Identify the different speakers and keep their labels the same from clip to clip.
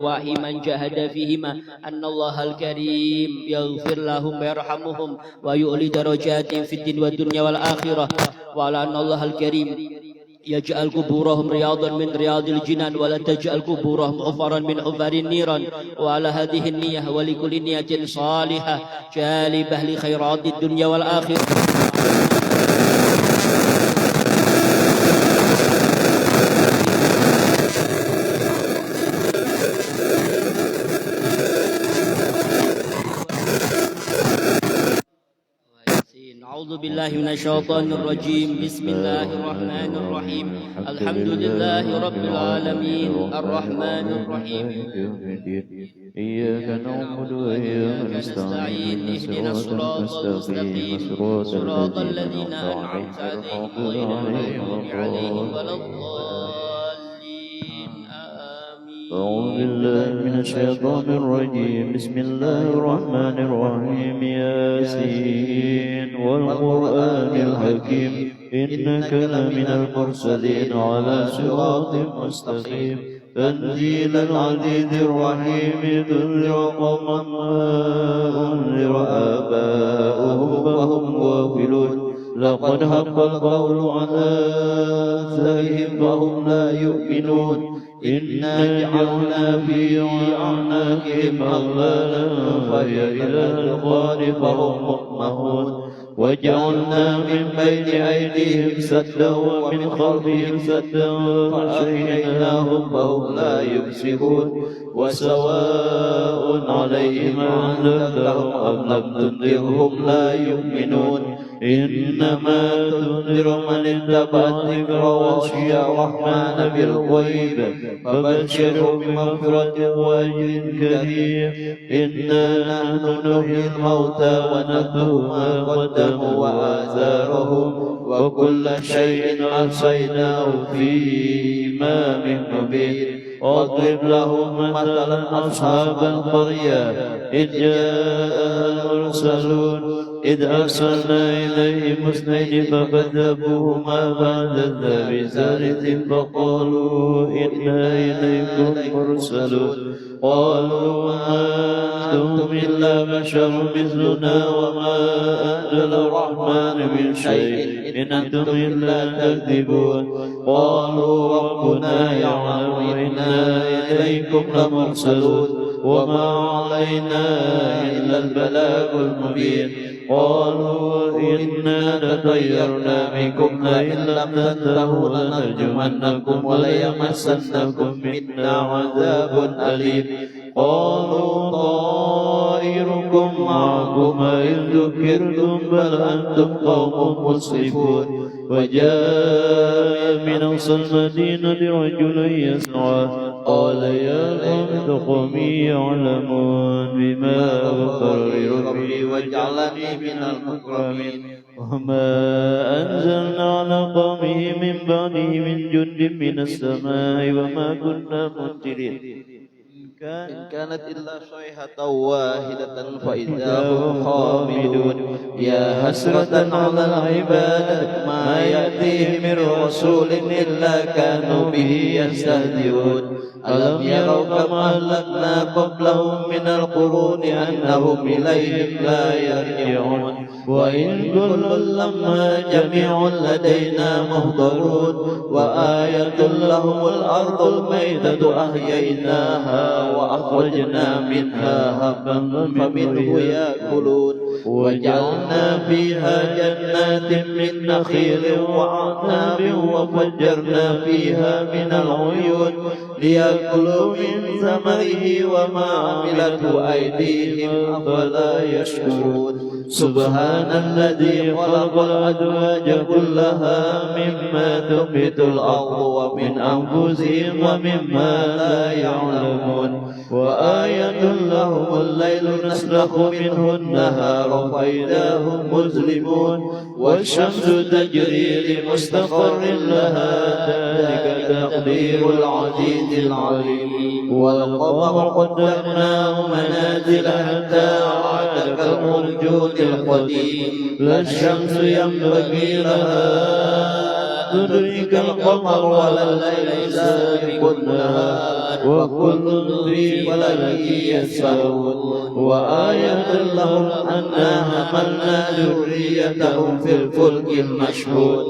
Speaker 1: من جاهد فيهما أن الله الكريم يغفر لهم ويرحمهم ويؤلي درجات في الدين والدنيا والآخرة، وعلى أن الله الكريم يجعل قبورهم رياضا من رياض الجنان ولا تجعل قبورهم حفرا من حفر النيران. وعلى هذه النية ولكل نية صالحة جالبة لخيرات الدنيا والآخرة. أعوذ بالله من الشيطان الرجيم. بسم الله الرحمن الرحيم. الحمد لله رب العالمين الرحمن الرحيم
Speaker 2: إياك نعبد وإياك نستعين اهدنا الصراط المستقيم صراط الذين أنعمت عليهم غير المغضوب عليهم ولا الضالين آمين. أعوذ بالله من الشيطان الرجيم. بسم الله الرحمن الرحيم. ياسين والقرآن الحكيم إنك لمن المرسلين على صراط مستقيم تنزيل العزيز الرحيم تنذر قوما ما أنذر آباؤهم فهم غافلون لقد حق القول على أكثرهم فهم لا يؤمنون إنا جعلنا في أعناقهم أغلالا فهي إلى الأذقان فهم مقمحون وجعلنا من بين أيديهم سدا ومن خلفهم سدا فأغشيناهم فهم لا يبصرون وسواء عليهم أنذرتهم أم لم تنذرهم لا يؤمنون إنما تنذر من اتبع الذكر وخشي الرحمن بالغيب فبشره بمغفرة وأجر كريم. إنا نحن نحيي الموتى ونكتب ما قدموا وآثارهم وكل شيء أحصيناه في إمام مبين. واضرب لهم مثلا أصحاب القرية إذ جاء المرسلون إذ أرسلنا إليهم اثنين فكذبوهما فعززنا بثالث فقالوا إنا إليكم مرسلون قالوا ما أنتم إلا بشر مثلنا وما أنزل الرحمن من شيء إن أنتم إلا تكذبون. قالوا ربنا يعلم إنا إليكم لمرسلون وما علينا إلا البلاغ المبين. قالوا إنا تطيرنا بكم لئن لم تنتهوا لنرجمنكم وليمسنكم منا عذاب أليم. قالوا طائركم معكم إن ذكرتم بل أنتم قوم مسرفون. وجاء من أقصى المدينة رجل يسعى قال يا قومي يعلمون بما غفر لي ربي وجعلني من المكرمين. وما أنزلنا على قومه من بعده من جند من السماء وما كنا منزلين إن كانت إلا صيحة واحدة فإذا هم خامدون. يا حسرة على العباد ما يأتيهم من رسول إلا كانوا به يستهزئون. ألم يروا كما أهلكنا قبلهم من القرون أنهم إليهم لا يرجعون. وإن كل لما جميع لدينا محضرون. وآية لهم الأرض الميتة أحييناها وأخرجنا منها حبا فمنه يأكلون. وجعلنا فيها جنات من نخيل وعناب وفجرنا فيها من العيون ليأكلوا من ثمره وما عملته أيديهم أفلا يشكرون. سبحان الذي خلق الأزواج كلها مما تنبت الأرض ومن أنفسهم ومما لا يعلمون. وآية لهم الليل نسلخ منه النهار فإذا هم مظلمون. والشمس تجري لمستقر لها ذلك تقدير العزيز العليم. والقمر قدرناه منازل حتى عاد كالأرجون القديم. لا الشمس ينبغي لها تدرك القمر ولا الليل سابق النهار وكل في فلك يسبحون وآية لهم أنا حملنا ذريتهم في الفلك المشحون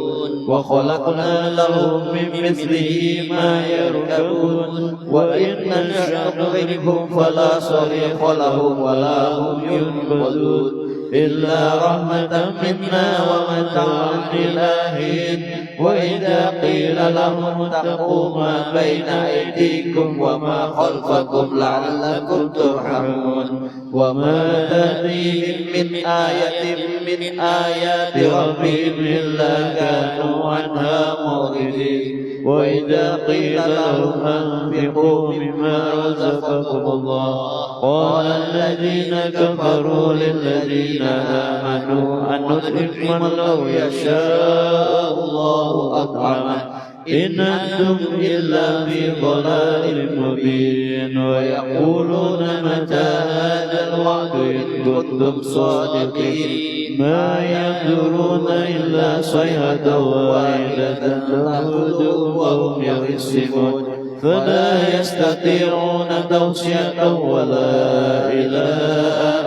Speaker 2: وخلقنا لهم من مثله ما يركبون وإن نشأ نغرقهم فلا صريخ لهم ولا هم ينقذون إلا رحمة منا ومتاعا إلى حين وإذا قيل لهم اتقوا ما بين أيديكم وما خلفكم لعلكم ترحمون وما تأتيهم من آية من آيات ربهم إلا كانوا عنها معرضين وإذا قيل لهم أنفقوا مما رزقكم الله قال الذين كفروا للذين آمنوا أن نطعم من لو يشاء الله أطعمه إن أنتم إلا في ضلال مبين ويقولون متى هذا الوعد إن كنتم صادقين ما ينظرون إلا صيحة واحدة تأخذهم وهم يخصمون فلا يستطيعون توصية ولا إلى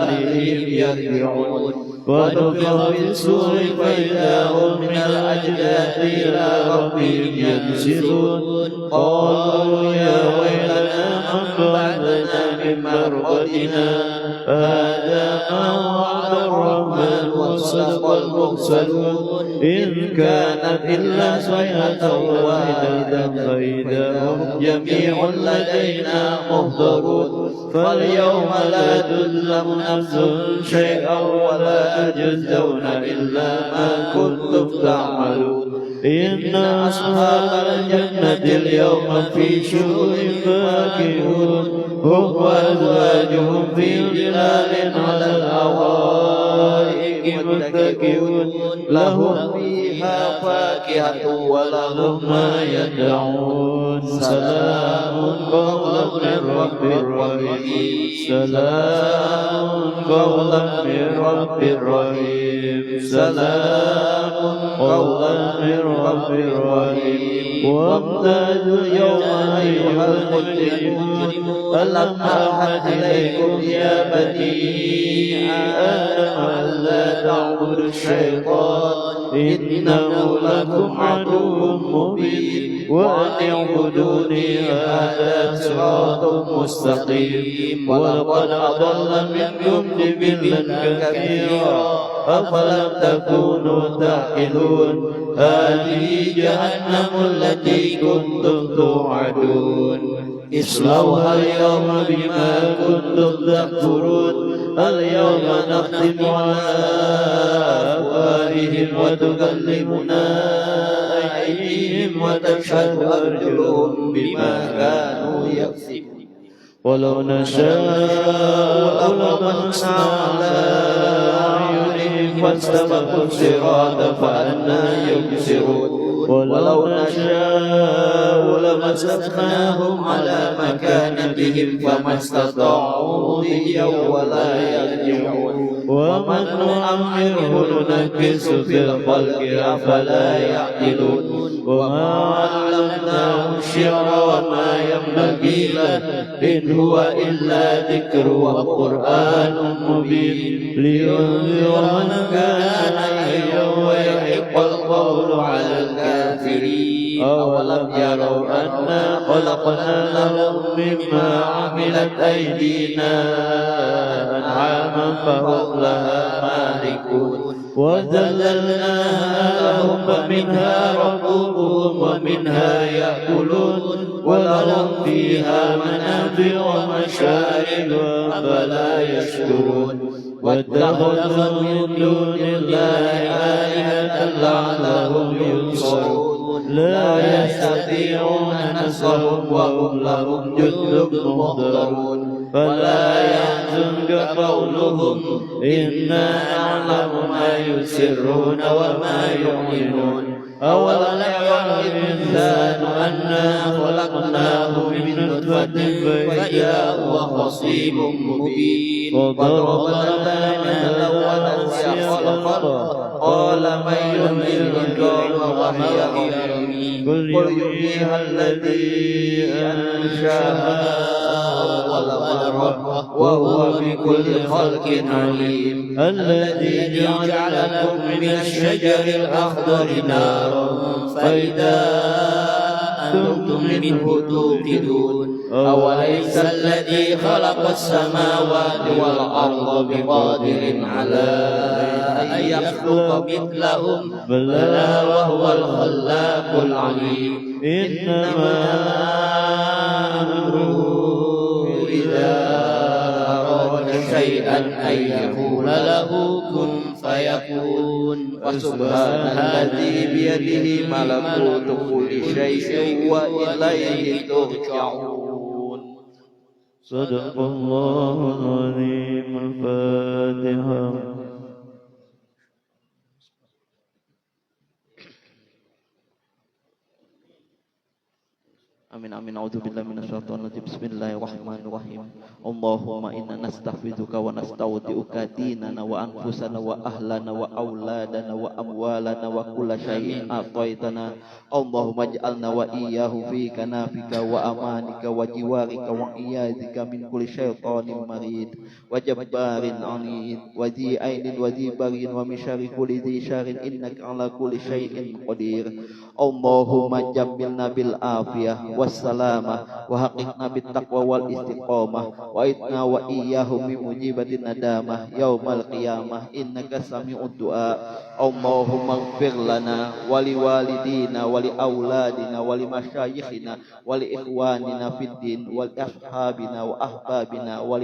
Speaker 2: أهلهم يرجعون ونفخ في الصور فإذا هم من الأجداث إلى ربهم ينسلون قالوا يا ويلنا من بعدنا من مرقدنا هذا ما وعد الرحمن وصدق المرسلون إن كانت إلا صيحة واحدة فإذا هم جميع لدينا محضرون فاليوم لا تظلم نفس شيئا ولا تجزون إلا ما كنتم تعملون إن أصحاب الجنة اليوم في شغل فاكهون هم وأزواجهم في ظلال على الأرائك متكئون لهم فيها فاكهة ولهم ما يدعون سلام قولا من رب رحيم سلام قولا من رب رحيم سلام قولا من رب رحيم وامتازوا اليوم أيها المجرمون ألم أعهد إليكم يا بني آدم ألا تعبدوا الشيطان إنه لكم عدو مبين وأن اعبدوني هذا صراط مستقيم ولقد أضل منكم جبلا كثيرا أفلم تكونوا تعقلون هذه جهنم التي كنتم توعدون اصلوها اليوم بما كنتم تكفرون اليوم نختم على أفواههم وتكلمنا أيديهم وتشهد أرجلهم بما كانوا يكسبون ولو نشاء لمسنا على أعينهم فاستبقوا الصراط فأنى يبصرون ولو نشاء لمسخناهم على مكانتهم فما استطاعوا مضيا ولا يرجعون ومن نعمره ننكسه في الخلق أفلا يعقلون وما علمناه الشعر وما ينبغي له إن هو إلا ذكر وقرآن مبين لينذر من كان حيا ويحق القول على الكافرين أولم يروا أنا خلقنا لهم مما عملت أيدينا أنعاما فهم لها مالكون وذللناها لهم فمنها ركوبهم ومنها يأكلون ولهم فيها منافع ومشارب أفلا يشكرون واتخذوا من دون الله آلهة لعلهم ينصرون لا يستطيعون نصرهم وهم لهم جند محضرون فلا يحزنك قولهم إنا نعلم ما يسرون وما يعلنون أولم يرى الإنسان أنا خلقناه من نطفة فإذا هو خصيم مبين وضرب لنا ونسي خلقه قال من يحيي العظام وهي رميم قل يحييها الذي أنشأها أول مرة وهو بكل خلق عليم الذي جعل لكم من الشجر الأخضر نارا فإذا أنتم منه توقدون أوليس الذي خلق السماوات والأرض بقادر على أن يخلق مثلهم بلى وهو الخلاق العليم إنما أمره إذا أراد شيئا أن يقول له كن فيكون وسبحان الذي بيده ملكوت كل شيء وإليه ترجعون صدق الله العظيم. الفاتحة. Amin amin a'udzubillahi minasyaitonir rajim. Bismillahirrahmanirrahim. Allahumma inna nastaghfiruka wa nasta'udiuka dinana wa anfusana wa ahlana wa auladana wa amwalana wa kulla syai'in a'taitana. Allahumma ij'alna wa iyyahu fi kanafika wa amanika wa jiwarika wa iyadzika min kulli syaitanin marid wa jabbarin 'anid wa dhi ainin wa dhi barin wa min syarri kulli dhi syarrin innaka 'ala kulli syai'in qadir. Allahumma jammilna bil afiyah wassalamah wa haqiqna bit taqwa wal istiqamah wa itna wa iyyahum bi mujibatin nadamah yaumal qiyamah innaka sami'ud du'a. Allahumma ighfir lana wa li walidina wa li auladina wa li masyayikhina wa li ikhwanina fid din wa li ashabina wa ahbabina wa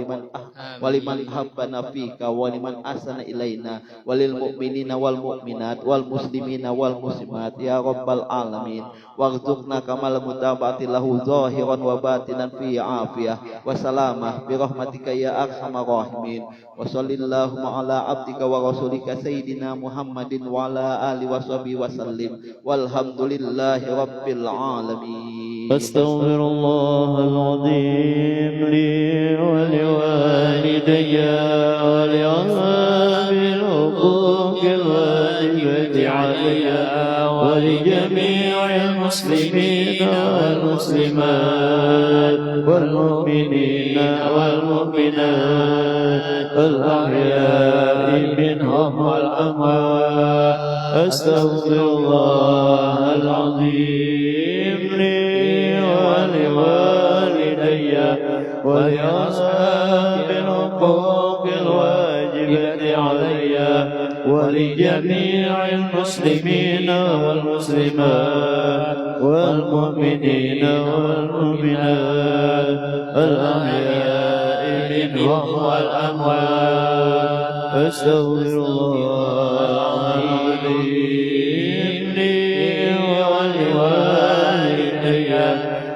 Speaker 2: liman habbana fika wa liman ahsana ilaina wa lil mu'minina wal mu'minat wal muslimina wal muslimat ya rabbal alamin. Warzuqna kamal mutaba'ati lahu zahiran wa batinan fi afiyah wa salamah bi rahmatika ya arhamar rahimin. Wa sallallahu ala abdika wa rasulika sayyidina Muhammadin wa ala alihi wa sahbihi wa sallim. Walhamdulillahi rabbil alamin. Astaghfirullahal azim li wa liwalidayya wa li ashabil huquqil wajibati alayya wa li jami'il muslimin wal muslimat wal mu'minina wal mu'minat al ahya'i minhum wal amwat. Astaghfirullahal azim li wa liwalidayya wa li ashabil huquqil wajibati alayya wa li jami'il muslimina wal muslimat wal mu'minina wal mu'minat al ahya'i minhum wal amwat. Astaghfirullahal azim li wa liwalidayya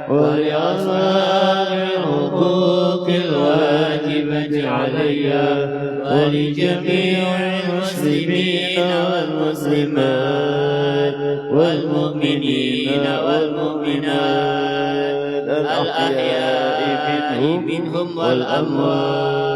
Speaker 2: wa li ashabil huquqil wajibati alayya wa li jami'il muslimina wal muslimat wal mu'minina wal mu'minat al ahya'i minhum wal amwat.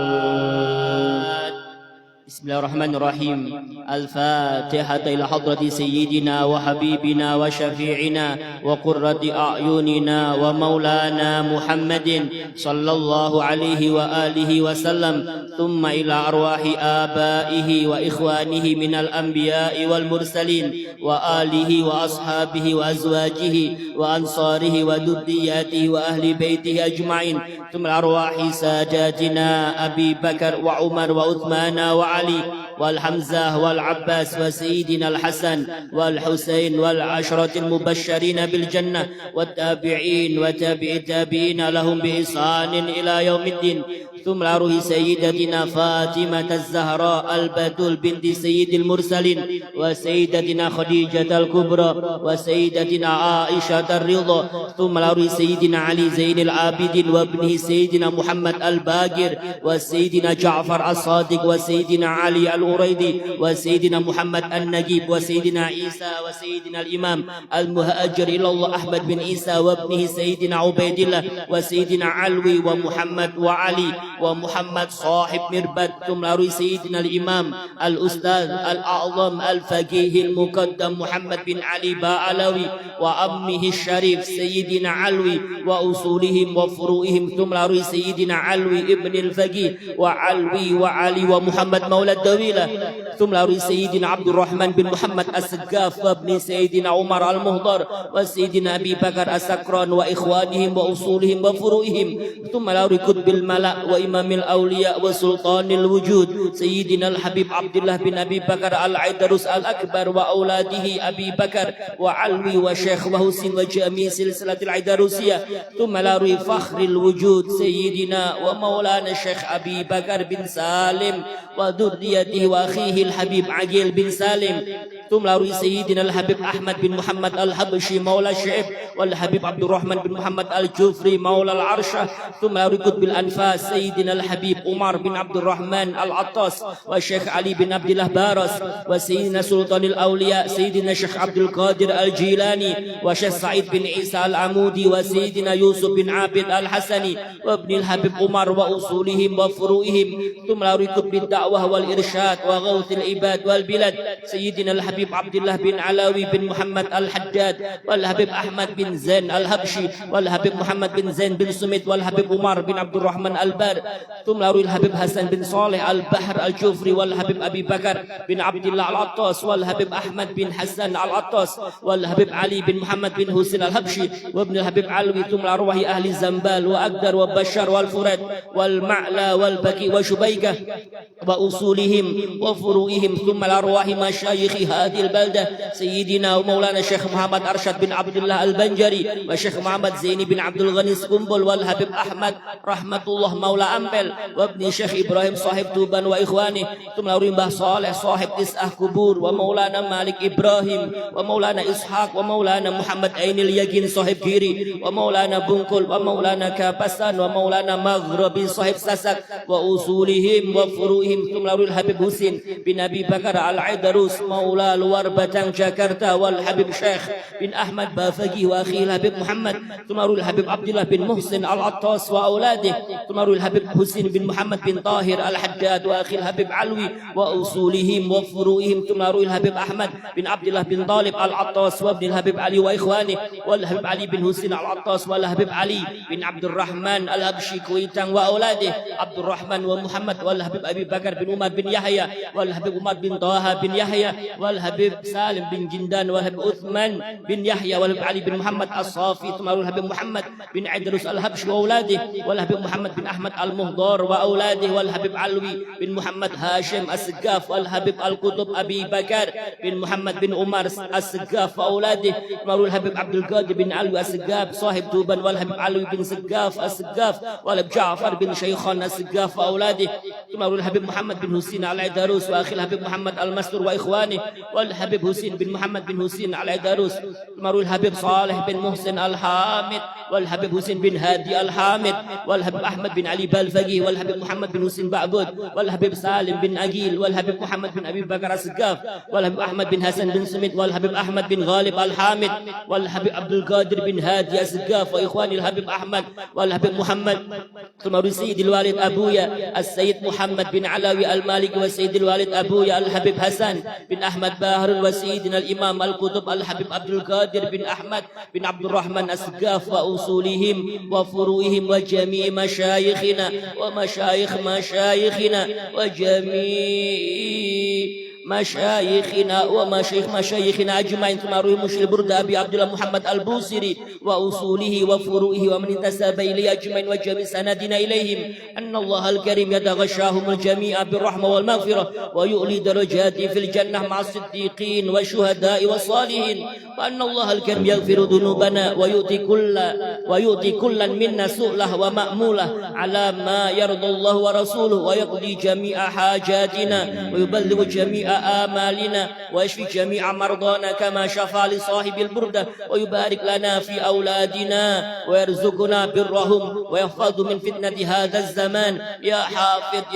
Speaker 1: Bismillahirrahmanirrahim. Al-Fatihah ila hadrati sayyidina wa habibina wa syafi'ina wa qurrati a'yunina wa maulana Muhammadin sallallahu alaihi wa alihi wa sallam. Thumma ila arwahi abaihi wa ikhwanihi minal anbiya'i wal mursalin wa alihi wa ashabihi wa azwajihi wa ansarihi wa dhurriyyatihi wa ahli baitihi ajma'in. Thumma arwahi saadatina Abi Bakar wa Umar wa Uthman wa Ali والحمزة والعباس وسيدنا الحسن والحسين والعشرة المبشرين بالجنة والتابعين وتابع التابعين لهم بإحسان إلى يوم الدين. ثم روح سيدتنا فاطمة الزهراء البتول بنت سيد المرسلين وسيدتنا خديجة الكبرى وسيدتنا عائشة الرضا. ثم روح سيدنا علي زين العابدين وابنه سيدنا محمد الباقر وسيدنا جعفر الصادق وسيدنا علي الأريدي وسيدنا محمد النجيب وسيدنا عيسى وسيدنا الإمام المهاجر إلى الله أحمد بن عيسى وابنه سيدنا عبيد الله وسيدنا علوي ومحمد وعلي ومحمد صاحب مربد ثم سيدنا الإمام الأستاذ الأعظم الفقيه المقدم محمد بن علي باعلوي وأمه الشريف سيدنا علوي وأصولهم وفروعهم ثم سيدنا علوي ابن الفقيه وعلوي وعلي ومحمد مولى الدويلة ثم سيدنا عبد الرحمن بن محمد السقاف وابن سيدنا عمر المهضر وسيدنا أبي بكر السكران وإخوانهم وأصولهم وفروعهم ثم قطب الملأ وإمام الأولياء وسلطان الوجود سيدنا الحبيب عبد الله بن أبي بكر العيدروس الأكبر وأولاده أبي بكر وعلوي وشيخ وحسين وجميع سلسلة العيدروسية ثم فخر الوجود سيدنا ومولانا الشيخ أبي بكر بن سالم وذريته وأخيه الحبيب عقيل بن سالم ثم سيدنا الحبيب أحمد بن محمد الحبشي مولى الشعب والحبيب عبد الرحمن بن محمد الجفري مولى العرشة ثم قطب الأنفاس سيدنا الحبيب عمر بن عبد الرحمن العطاس والشيخ علي بن عبد الله بارس وسيدنا سلطان الأولياء سيدنا الشيخ عبد القادر الجيلاني وشيخ سعيد بن عيسى العمودي وسيدنا يوسف بن عابد الحسني وابن الحبيب عمر وأصولهم وفروعهم ثم قطب الدعوة والإرشاد وغوث العباد والبلاد سيدنا الحبيب عبد الله بن علاوي بن محمد الحداد والحبيب أحمد بن زين الحبشي والحبيب محمد بن زين بن سميت والحبيب عمر بن عبد الرحمن البار ثم الحبيب حسن بن صالح البحر الجفري والحبيب أبي بكر بن عبد الله العطاس والحبيب أحمد بن حسن العطاس والحبيب علي بن محمد بن حسين الحبشي وابن الحبيب علوي ثم أرواح أهل الزنبال وأقدر وبشر والفرات والمعلى والبكي وشبيكة وأصولهم وفروعهم ثم الأرواح مشايخ هذه البلدة سيدنا ومولانا الشيخ محمد أرشد بن عبد الله البنجري والشيخ محمد زيني بن عبد الغني سكنبل والحبيب أحمد رحمة الله مولى أمبل وابن الشيخ إبراهيم صاحب توبان وإخوانه ثم الأرواح صالح صاحب تسعة قبور ومولانا مالك إبراهيم ومولانا إسحاق ومولانا محمد عين اليقين صاحب جيري ومولانا بنكل ومولانا كابسان ومولانا مغربي صاحب سسك وأصولهم وفروعهم ثم الحبيب حسين بن أبي بكر العيدروس مولى luar Batang Jakarta wal Habib Syekh bin Ahmad Bafagi wa akhi Habib Muhammad tumarul Habib Abdullah bin Muhsin al-Attas wa auladih tumarul Habib Husin bin Muhammad bin Tahir al-Haddad wa akhi Habib Alwi wa usulihim wa furuihim tumarul Habib Ahmad bin Abdullah bin Talib al-Attas wa ibn Habib Ali wa ikhwanih wal Habib Ali bin Husin al-Attas wal Habib Ali bin Abdul Rahman al-Habsyi Kuitang wa auladih Abdul Rahman wa Muhammad wal Habib Abi Bakar bin Umar bin Yahya wal Habib Umar bin Taha bin Yahya wal Habib Salim bin Jindan wal Habib Uthman bin Yahya wal Habib Ali bin Muhammad As-Safi tumarul Habib Muhammad bin Idrus al-Habsyi wa auladih wal Habib Muhammad bin Ahmad al-Muhdar wa auladih wal Habib Alwi bin Muhammad Hashim As-Segaf wal Habib Al-Qutub Abi Bakar bin Muhammad bin Umar As-Segaf wa auladih tumarul Habib Abdul Qadir bin Alwi As-Segaf sahib Tuban wal Habib Alwi bin Segaf As-Segaf wal Habib Ja'far bin Shaykhan As-Segaf wa auladih tumarul Habib Muhammad bin Husin al-Idarus wa akhil Habib Muhammad al-Mastur wa ikhwanih wal Habib Husin bin Muhammad bin Husin al-Idarus tumarul Habib Saleh bin Muhsin al-Hamid wal Habib Husin bin Hadi al-Hamid wal Habib Ahmad bin Ali Balfaqih wal Habib Muhammad bin Husin Ba'bud wal Habib Salim bin Agil wal Habib Muhammad bin Abi Bakar As-Segaf wal Habib Ahmad bin Hasan bin Smith wal Habib Ahmad bin Ghalib al-Hamid wal Habib Abdul Qadir bin Hadi As-Segaf wa ikhwani al-Habib Ahmad wal Habib Muhammad tumarul Sayyidil Walid Abuya As-Sayyid Muhammad bin Alawi al-Maliki wa Sayyidil Walid Abuya al-Habib Hasan bin Ahmad Bahar wa Sayyidina al-Imam al-Qutub al-Habib Abdul Qadir bin Ahmad bin Abdul Rahman As-Segaf wa usulihim wa furuihim wa jami' masyayikhina wa masyayikhina wa jami' مشايخنا مشايخنا أجمعين تمارهم مشير برد أبي عبد الله محمد البوصيري وأصوله وفروعه ومن انتسب إليه أجمعين وجميع سندنا إليهم أن الله الكريم يتغشاهم الجميع بالرحمة والمغفرة ويؤلي درجات في الجنة مع الصديقين والشهداء والصالحين وأن الله الكريم يغفر ذنوبنا ويؤتي كلا منا سؤله ومأموله على ما يرضى الله ورسوله ويقضي جميع حاجاتنا ويبلغ جميع آمالنا واشف جميع مرضانا كما شفى لصاحب البردة ويبارك لنا في أولادنا ويرزقنا برهم ويحفظ من فتنة هذا الزمان يا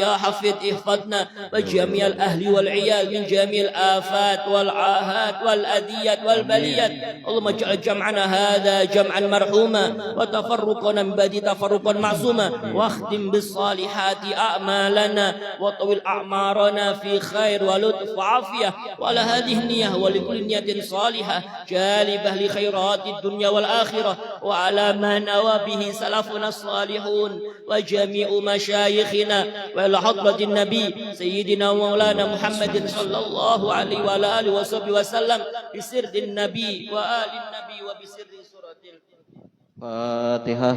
Speaker 1: حافظ احفظنا وجميع الأهل والعيال من جميع الآفات والعاهات والأذيات والبليات. اللهم اجعل جمعنا هذا جمعا مرحوما وتفرقنا من بعد تفرقا معصوما واختم بالصالحات أعمالنا وطول أعمارنا في خير ولطف وعافية وعلى هذه النية ولكل نية صالحة جالبة لخيرات الدنيا والآخرة وعلى ما نوى به سلفنا الصالحون وجميع مشايخنا وإلى حضرة النبي سيدنا ومولانا محمد صلى الله عليه وعلى آله وصحبه وسلم بسر النبي وآل النبي وبسر سورة
Speaker 2: Fatihah.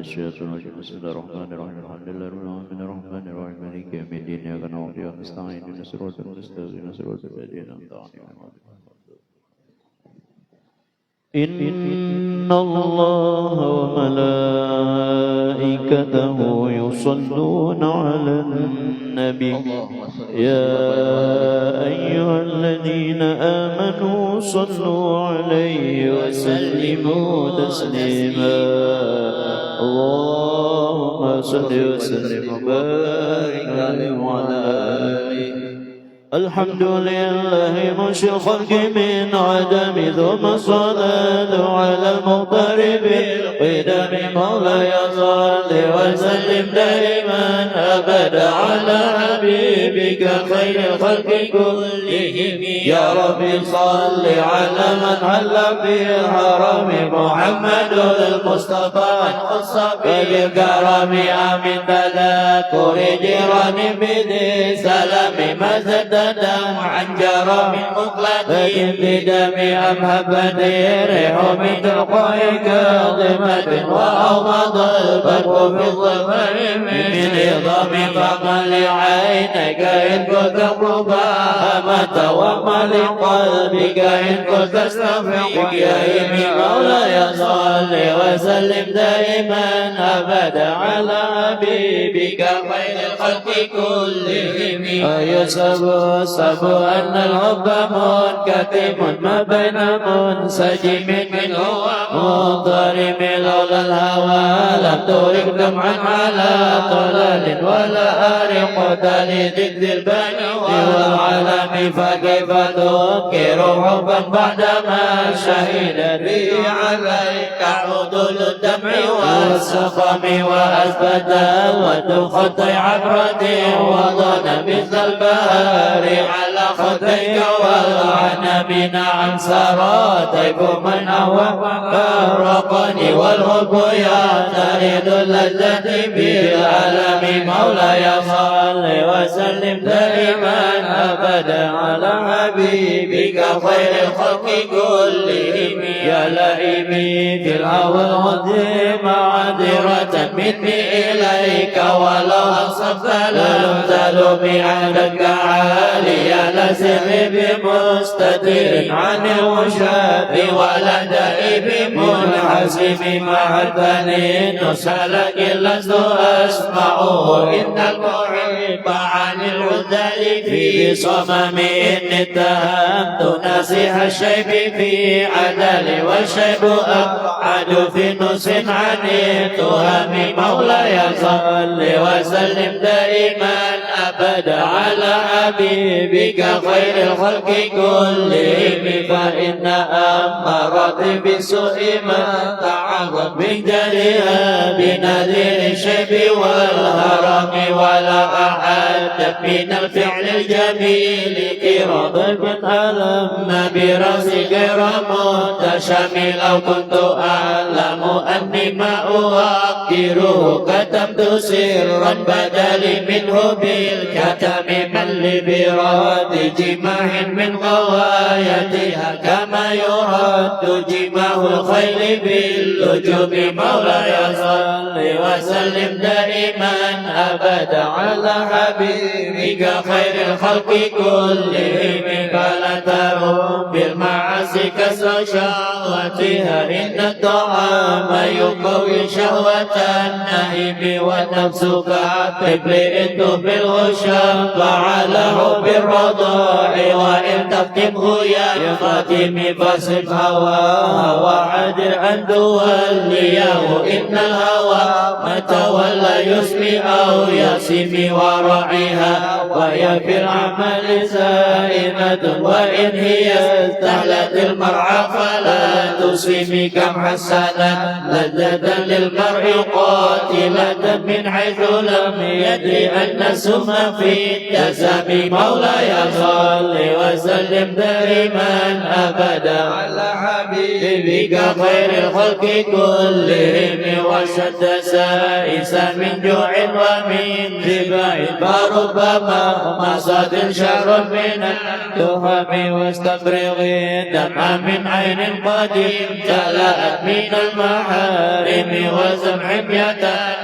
Speaker 3: Bismillahirrahmanirrahim. Alhamdulillahirrahmanirrahim. Maliki yaumiddin. Iyyaka na'budu wa iyyaka nasta'in. Ihdinas siratal mustaqim. Siratal ladzina an'amta 'alaihim. إن الله وملائكته يصلون على النبي يا أيها الذين آمنوا صلوا عليه وسلموا تسليما اللهم صل وسلم وبارك عليه وعلى آله. الحمد لله منشئ الخلق من عدم ثم الصلاة على المغترب قدم مولاي صل وسلم دائما أبدا على حبيبك خير الخلق كلهم يا ربي صل على من حل في الحرم محمد المصطفى خص بالكرم آمين تذكر جيران بذي سلام مزد دم عن جرم مقلتهم بدم أمهب ريح من تلقاء كاظمة وأومض البدو في الظلم من عظام فقل عينك إن كنت مباهمة ومل قلبك إن كنت تستفيق يا إيمي مولاي صل وسلم دائما أبدا على حبيبك خير الخلق كلهم أيسب أن الحب منكتم ما بين منسجم منه ومضطرم لولا الهوى لم ترك دمعا على طلال ولا أرق لذكر البنوى والعالم فكيف تنكر حبا بعدما شهد به عليك عدول الدمع والسقم وأثبت وتخطي عبرة وظن مثل البار على خديك والعنب نعم سرى طيب من هو فرقني والحب يعترض اللذة بالعالم مولاي صل وسلم دائما أبدا على حبيبك خير الخلق كلهم يا لئيمي في الهوى العظيم عذرة مني إليك ولو أصبت لم تلومي عندك عاليا لسم بمستتر عن الوشاب ولا دائب منحسب مع البنين سلك لست أسمعه إن المحب عن العذل في صمم إن اتهمت ناسح الشيب في عدل والشيب أبعد في نص عن التهم مولاي صل وسلم دائما أبدا على حبيبك خير الخلق كلهم فإن أمرت بالسوء ما تعظم من جريها بنذير الشيب والهرم ولا أحد من الفعل الجميل كرام من ألم برأسك متشمل أو كنت أعلم أني ما أوقره كتمت سرا بدلي منه بالكتم من لبراد جماح من غوايتها كما يرد جماح الخيل باللجوم مولاي صل وسلم دائما أبدا على
Speaker 4: حبيبك خير الخلق كلهم فلا تروم بالمعاصي كسر شهوتها إن الطعام يقوي شهوة النهيم ونفسك تبلئ بالغشام فعلى حب الرضاع وإن تفتمه يا فاتم فاصف هواها وعدل أن توليه إن الهوى ما تولى يسمي أو يسمي ورعيها وهي في العمل سائمة وإن هي استهلت المرعى فلا تسمي كم حسنا لذة للمرء قاتلة من حيث لم يدري أن السم في التسامي مولاي صل وسلم دائما أبدا على حبيبك خير الخلق كلهم وشد سائس من جوع ومن جبع فربما مصاد شر من التهم واستفرغ دمع من عين قديم جلأت من المحارم وسمع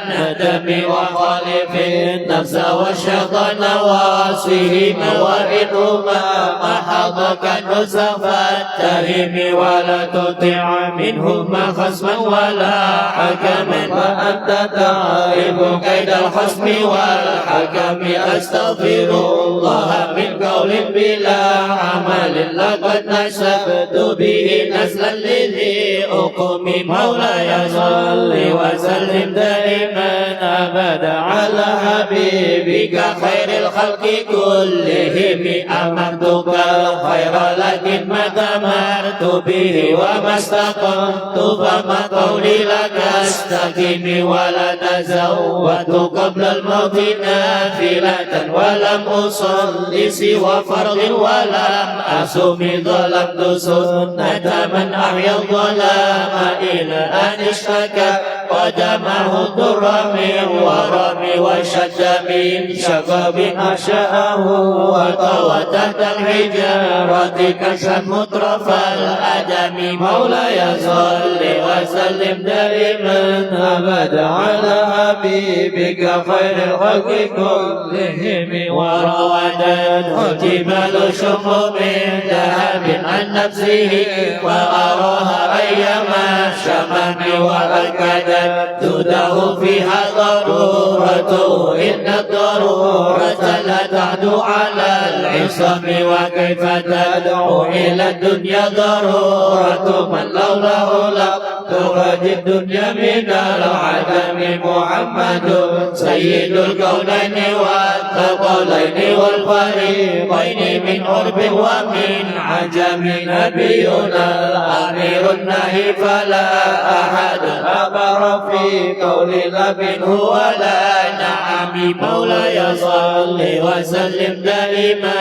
Speaker 4: الندم وخالف النفس والشيطان واسهما وإنهما محضك النسخ فاتهم ولا تطع منهما خصما ولا حكما وأنت تعرف كيد الخصم والحكم أستغفر الله من قول بلا عمل لقد نسبت به نسلا لذي أقم مولاي صل وسلم دائما أبدا على حبيبك خير الخلق كلهم أمرتك الخير لكن ما تمرت به وما استقمت فما قولي لك استقم ولا تزودت قبل الموت نافلة ولم أصل سوى فرض ولم أصم ظلمت سنة من أحيا الظلام إلى أن اشتكى قدمه الضر من ورم وشد من شغب أشاءه وطوى تحت الحجارة كشف مطرف الأدم مولاي صل وسلم دائما أبدا على حبيبك خير الخلق كلهم وراودته جبال شم من ذهب عن نفسه وأراها أيما شمم وأكدت تده فيها ضرورته إن الضرورة لا تعدو على العصم وكيف تدعو إلى الدنيا ضرورة من لوله لا تخرج الدنيا من العدم محمد سيد الكونين والثقلين والفريقين من عرب ومن عجم نبينا الأمير النهي فلا أحد أمر في قول لب هو لا نعم مولاي صل وسلم دائما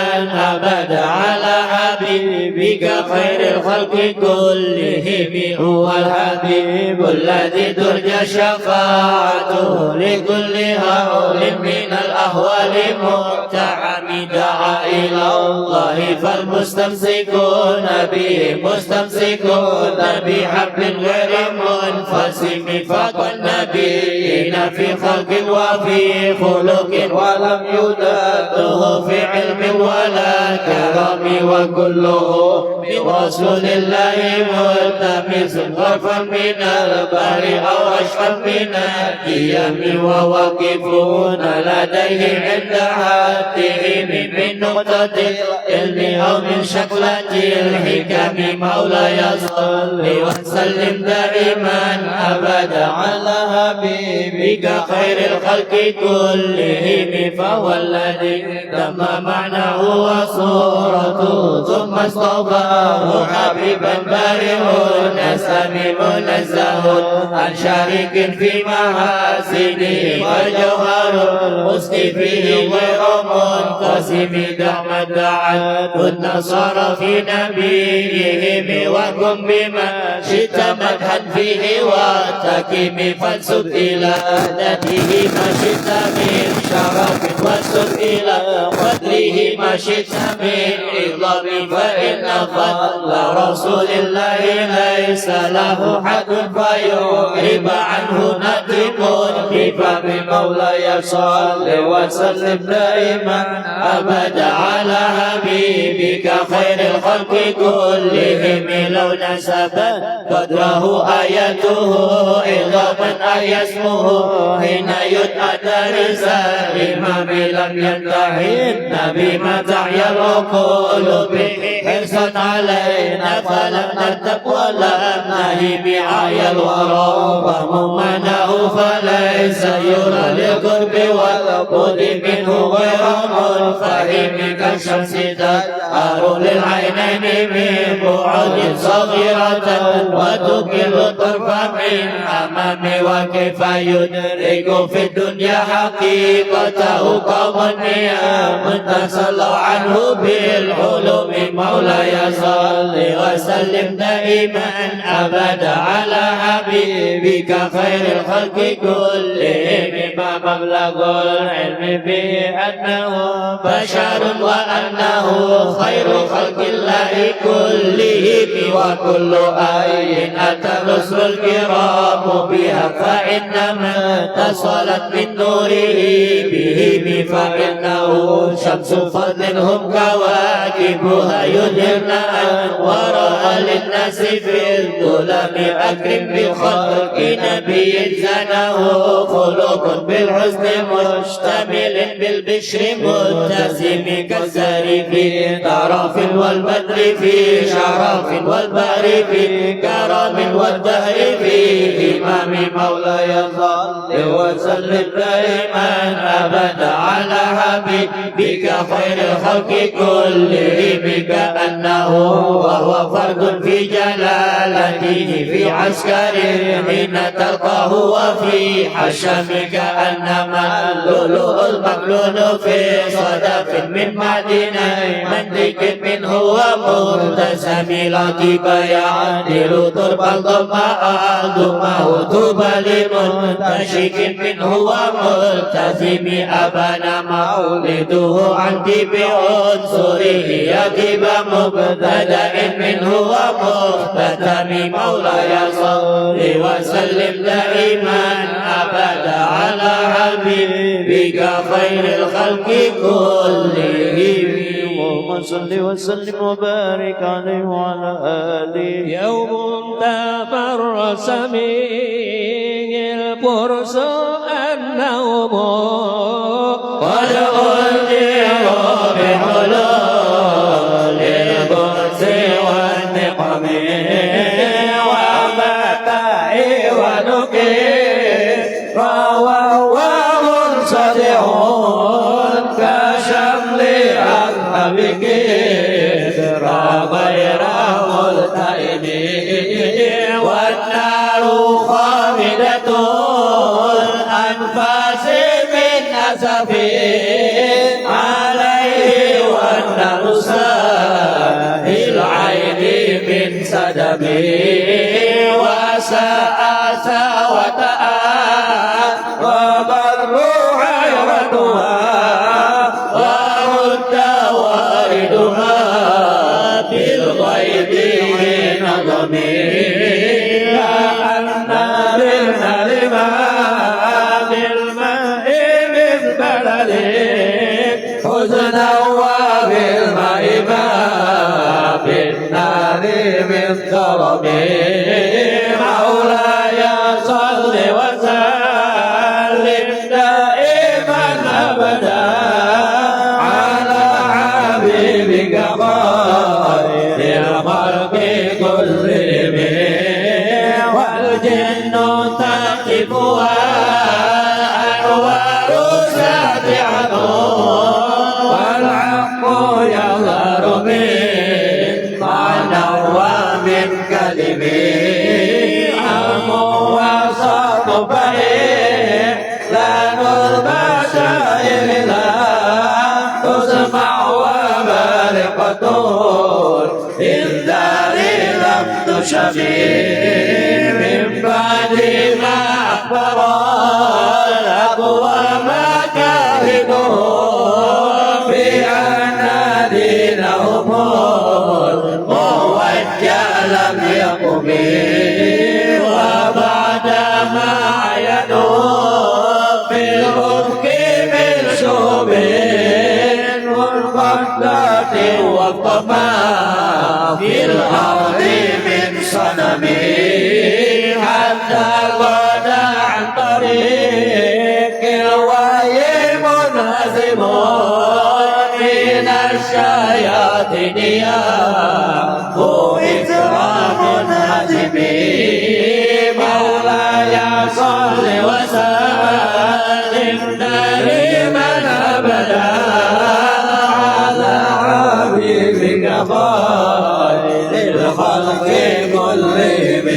Speaker 4: أبدا على حبيبك خير الخلق كلهم هو الحبيب الذي ترجى شفاعته لكل هول من الأهوال متعم دعا إلى الله فالمستمسكون به مستمسكون بحبل غير منفسم فقد النبيين في خلق وفي خلق ولم يداته في علم ولا كرم وكله من رسول الله ملتمس غرفا من البر أو أشرف من القيم وواقفون لديه عند حدهم من نقطة العلم أو من شكلة الحكم مولاي صل وسلم دائما أبدا على حبيبك خير الخلق كلهم فهو الذي تم معناه وصورته ثم اصطفاه حبيبا بارئ نسم منزه عن شريك في محاسنه وجوهر الحسن فيه غير منقسم دعما دعت النصارى في نبيهم وكن بما شئت مدحا فيه واتكم فانسب إلى ذاته ما شئت من شرف وانسب إلى قدره ما شئت من عظم فإن فضل رسول الله ليس له حد فيعرب عنه ندم بفم مولاي صل وسلم دائما أبدا على حبيبك خير الخلق كلهم لو نسبت قدره آياته عظاما أي اسمه حين يدعى دارس الإمام لم ينتهي النبي ما تعيا العقول به حرصا علينا فلم نرتب ولم نهي بعايا الورى وممنه فليس يرى للقرب والبعد منه غير منفهم كالشمس تدار للعينين من بعد صغيرة وتكل الطرف من أمام وكيف يدرك في الدنيا حقيقته قوم نيام تصلوا عنه بالعلوم مولاي صل وسلم دائما أبدا على حبيبك خير الخلق كلهم ما مبلغ العلم به أنه بشر وأنه خير خلق الله كلهم وكل آية أتى الرسل الكرام بها فإنما اتصلت من نوره بهم فإنه شمس فضل هم كواكبها يدهرن أنوارها للناس في الظلم أكرم بالخلق نبي زنه خلق بالحسن مشتمل بالبشر متسم كالزهر في طرف والبدر في شرف والبهر في كرم والدهر في إمام مولاي صل وسلم دائما أبدا على حبيبك خير الخلق كلهم كأنه وهو فرد في جلالته في عسكره حين تلقاه وفي حشم كأنما اللؤلؤ المكنون في صدف من معدن منطق منه ومرتسم لطيف يعدل تربا ضماء ضمه طوبى لمنتشك منه وملتزم أبان مولده عن طيب عنصره يطيب مبتدأ منه ومختتم مولاي صل وسلم دائما أبدا على حبيبك خير الخلق كلهم
Speaker 2: اللهم صل وسلم وبارك عليه وعلى آله.
Speaker 5: يوم تفرس به الفرس النوم
Speaker 4: قد أنذروا بحلول البؤس والنقم ومتاع ونكير وهو منصدع كشمل أذهب كدر غير ملتئم والنار خامدة الأنفاس من أسف عليه والنار ساهي العين من سدم وساء وتآ وبر حيرتها ورد واردها بالغيب نظم أن بالماء من بلد حزنا وبالماء بالنار من ضرب مولاي صل وسلم دائما أبدا على حبيبك خير الخلق كلهم والجن تقفها أنوار ساطعة والحق يظهر من معنى ومن كلمه أم وسط بعيد لا البشائر لا تسمع وبارقة الدار لم تشفي من بعد ما أخبر الأقوام كاهنه بأن وقما في الأرض من صنمه حتى غدا عن طريق الوحي منهزم من الشياطين يأخذ إكرام منهزمين مولاي صل وسلم دائما أبدا على حبيبك خير الخلق كلهم.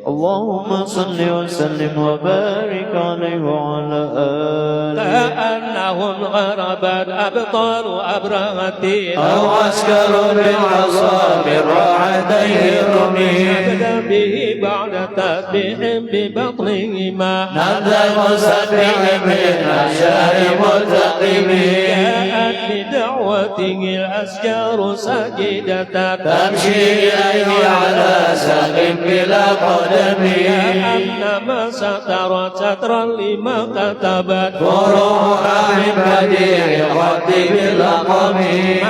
Speaker 2: اللهم صل وسلم وبارك عليه وعلى آله.
Speaker 5: كأنهم غربت أبطال أبرهة
Speaker 4: أو عسكر بالعصا من راحتيه الرمي
Speaker 5: أبدأ به بعد تسبيح ببطنهما
Speaker 4: نبذ مسبح من أشياء ملتقمين
Speaker 5: جاءت بدعوته الأشجار ساجدة
Speaker 4: تمشي إليه على ساق بلا قدم
Speaker 5: كأنما سترت سترا لما كتبت
Speaker 4: فروعا من بديع الخد باللقم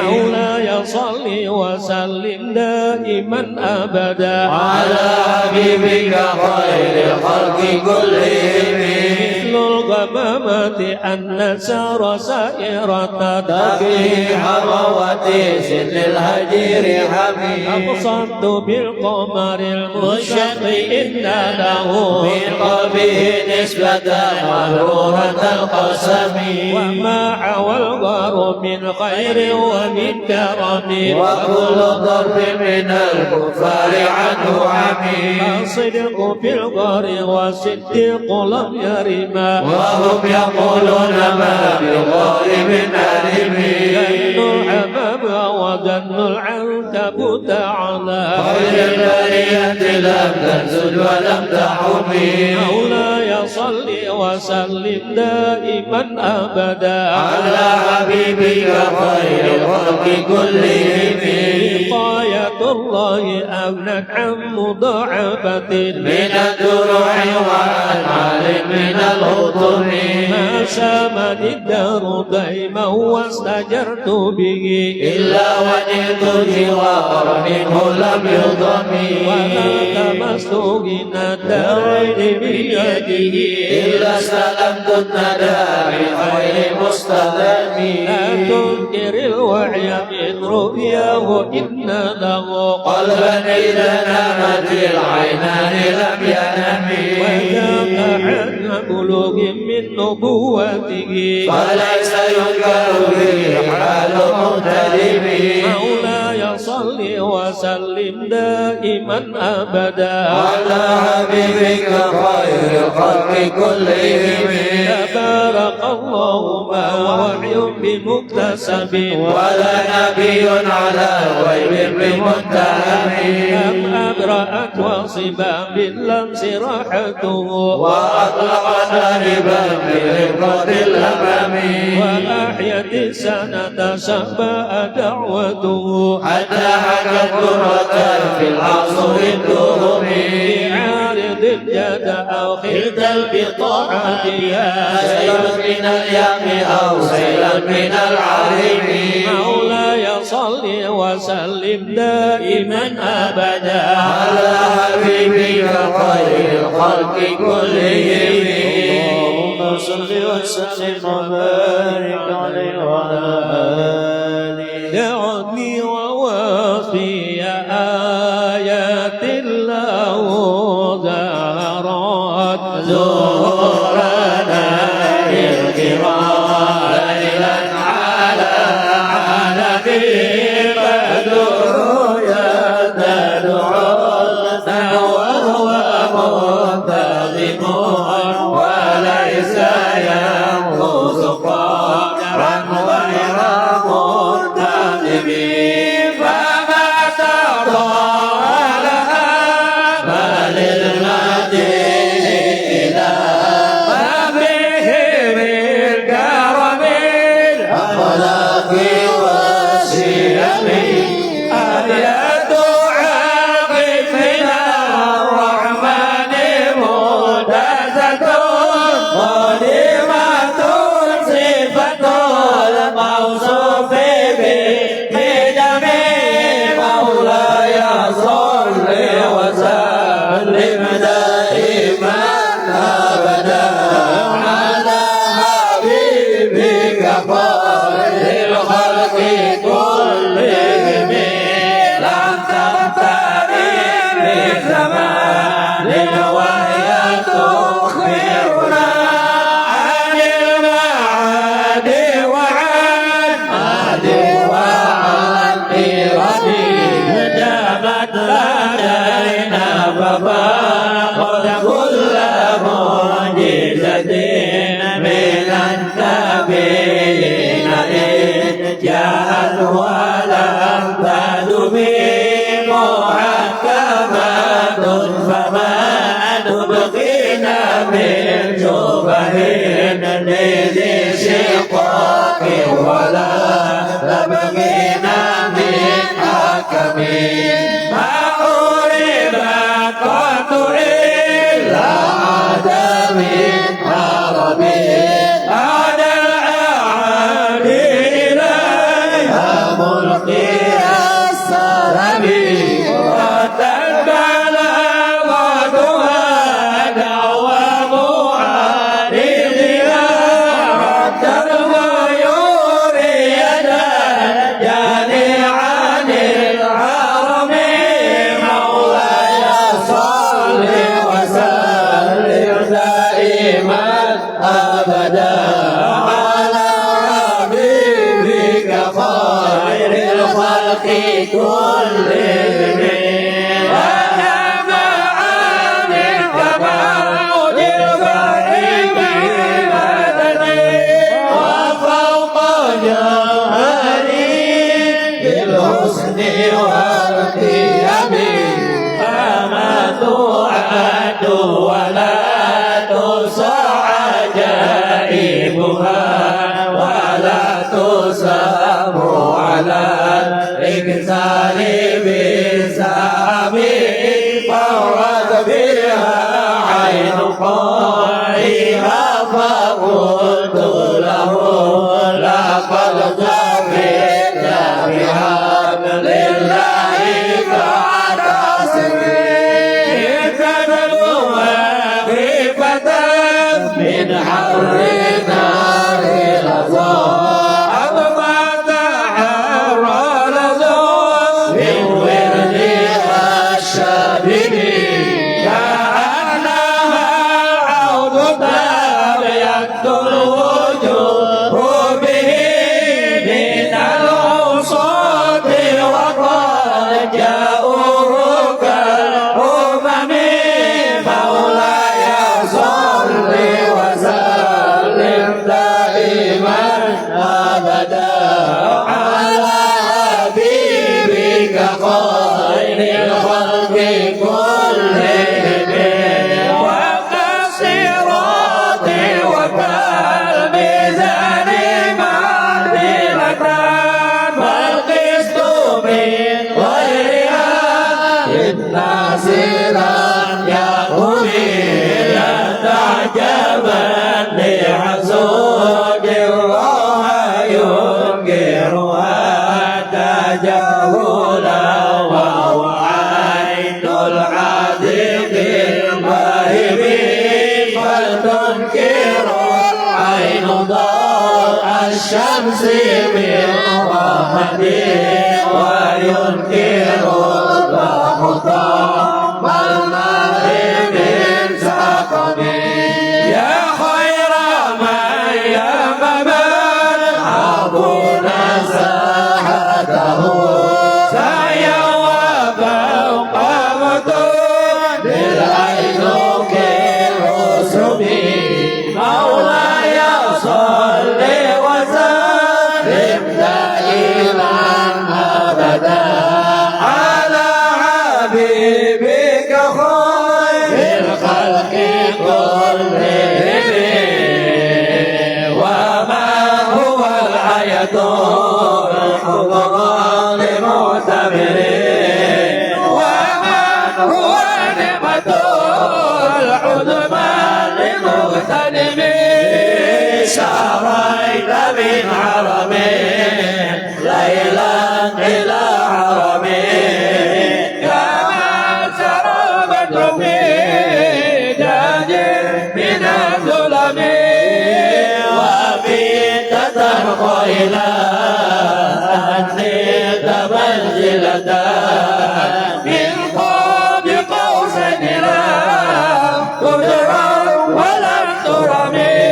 Speaker 5: مولاي صل وسلم دائما أبدا
Speaker 4: على حبيبك خير الخلق كلهم
Speaker 5: مثل الغمامة أن سار سائرة
Speaker 4: تقي حروة سن الهجير حميد
Speaker 5: أقصدت بالقمر المشق إن له
Speaker 4: من قلبه نسبة مغرورة القسم
Speaker 5: وما حوى الغار من خير ومن كرم
Speaker 4: وكل ضرب من الكفار عنه عمي
Speaker 5: الصدق في الغار والصديق لم يرما
Speaker 4: وهم يقولون ما بالغار من ألمي
Speaker 5: جن الحمام وجن العنكبوت على
Speaker 4: خير البرية لم تنسج ولم تحمي
Speaker 5: مولاي صل وسلم دائما أبدا
Speaker 4: على حبيبك خير الخلق كلهم
Speaker 5: وقاية الله أغنت عن مضاعفة
Speaker 4: من الدروع والأنعال من الهطم
Speaker 5: ما شامني الدار دائما واستجرت به
Speaker 4: إلا ونلت جوار منه لم يضم
Speaker 5: ولا تمست غنى الدارين بيده
Speaker 4: إلا استلمت الندى بخير مستلم
Speaker 5: لا تنكر الوعي من رؤياه إن له
Speaker 4: قلبا إذا نامت العينان لم ينم
Speaker 5: وذاك عن بلوغ من نبوته
Speaker 4: فليس ينكر به حال مهتدم
Speaker 5: مولاي صل وسلم دائما أبدا
Speaker 4: على حبيبك خير الخلق كلهم
Speaker 5: تبارك الله ما وحي بمكتسب
Speaker 4: ولا نبي على غيب بمتهم
Speaker 5: لم أبرأت وصبا باللمس راحته
Speaker 4: وأطلق نائبا برفقة الأمم
Speaker 5: وأحيت السنة شباء دعوته
Speaker 4: حتى حكت قرة في العصر الدهم
Speaker 5: بعارض الجد أو خلت البطاعة
Speaker 4: سيلا من اليم أو سيلا من العرم
Speaker 5: مولاي صل وسلم دائما أبدا
Speaker 4: على حبيبك خير الخلق كلهم
Speaker 2: اللهم صل وسلم وبارك عليه وعلى آله.
Speaker 5: دعني ووافي آيات الله ظهرت
Speaker 4: زورنا الكرام ليلا على حالتي بدر يتدعو وهو منتظم وليس ينقص قدرا غير منتظم فما لذي شقاق ولا تبغينا من حكم ما أريد قط إلا عدم حرم على الأعالي إليها ملقي السلام وتنبل غدوها دعوى معارضها رد الغيور يدا جاني عن الحرم مولاي صل وسلم دائما أبدا على حبيبك خير الخلق كلهم وأما عامل كموت الغيب بدني وفوق جوهري بالحسن والقيم فما تعد ولا تحصى عجائبها ولا تسام على الإكثار بالسام فرت بها عين قائها فقلت له لقد ظفرت بحبل الله فاعتصمي تبلغها خيفة من حر نار لظى أضمى تحرى لظى من وردها الشابب كأنها العود باب يكتر الوجوه به من الأوساط وقد جاءوه كالأمم مولاي صل وسلم دائما أبدا على حبيبك خير الخلق كلهم وكالصراط وكالميزان معدلة والقسط من غيرها للناس لن يقوم لا تعجبا لحسود الله ينكرها تجاهلا وهو عين العادق الواهب فلتنكر عين ضوء الشمس من رحمته وينكر الضغط الماء من سقمه يا خير من يمم أبونا ساحته سعيا وفوق مطر للعينك الرسم مولاي صل وسلم دائما أبدا على حبيبك خير الخلق كلهم وما هو الآية الحضر لمعتبر وما هو نعمة العظمى لمغتنم شريت من حرم ليلا إلى حرم كما شربت في داج من الظلم وفي تترقى إلى أن منزلة من قاب قوسين لا تدرى ولا ترمي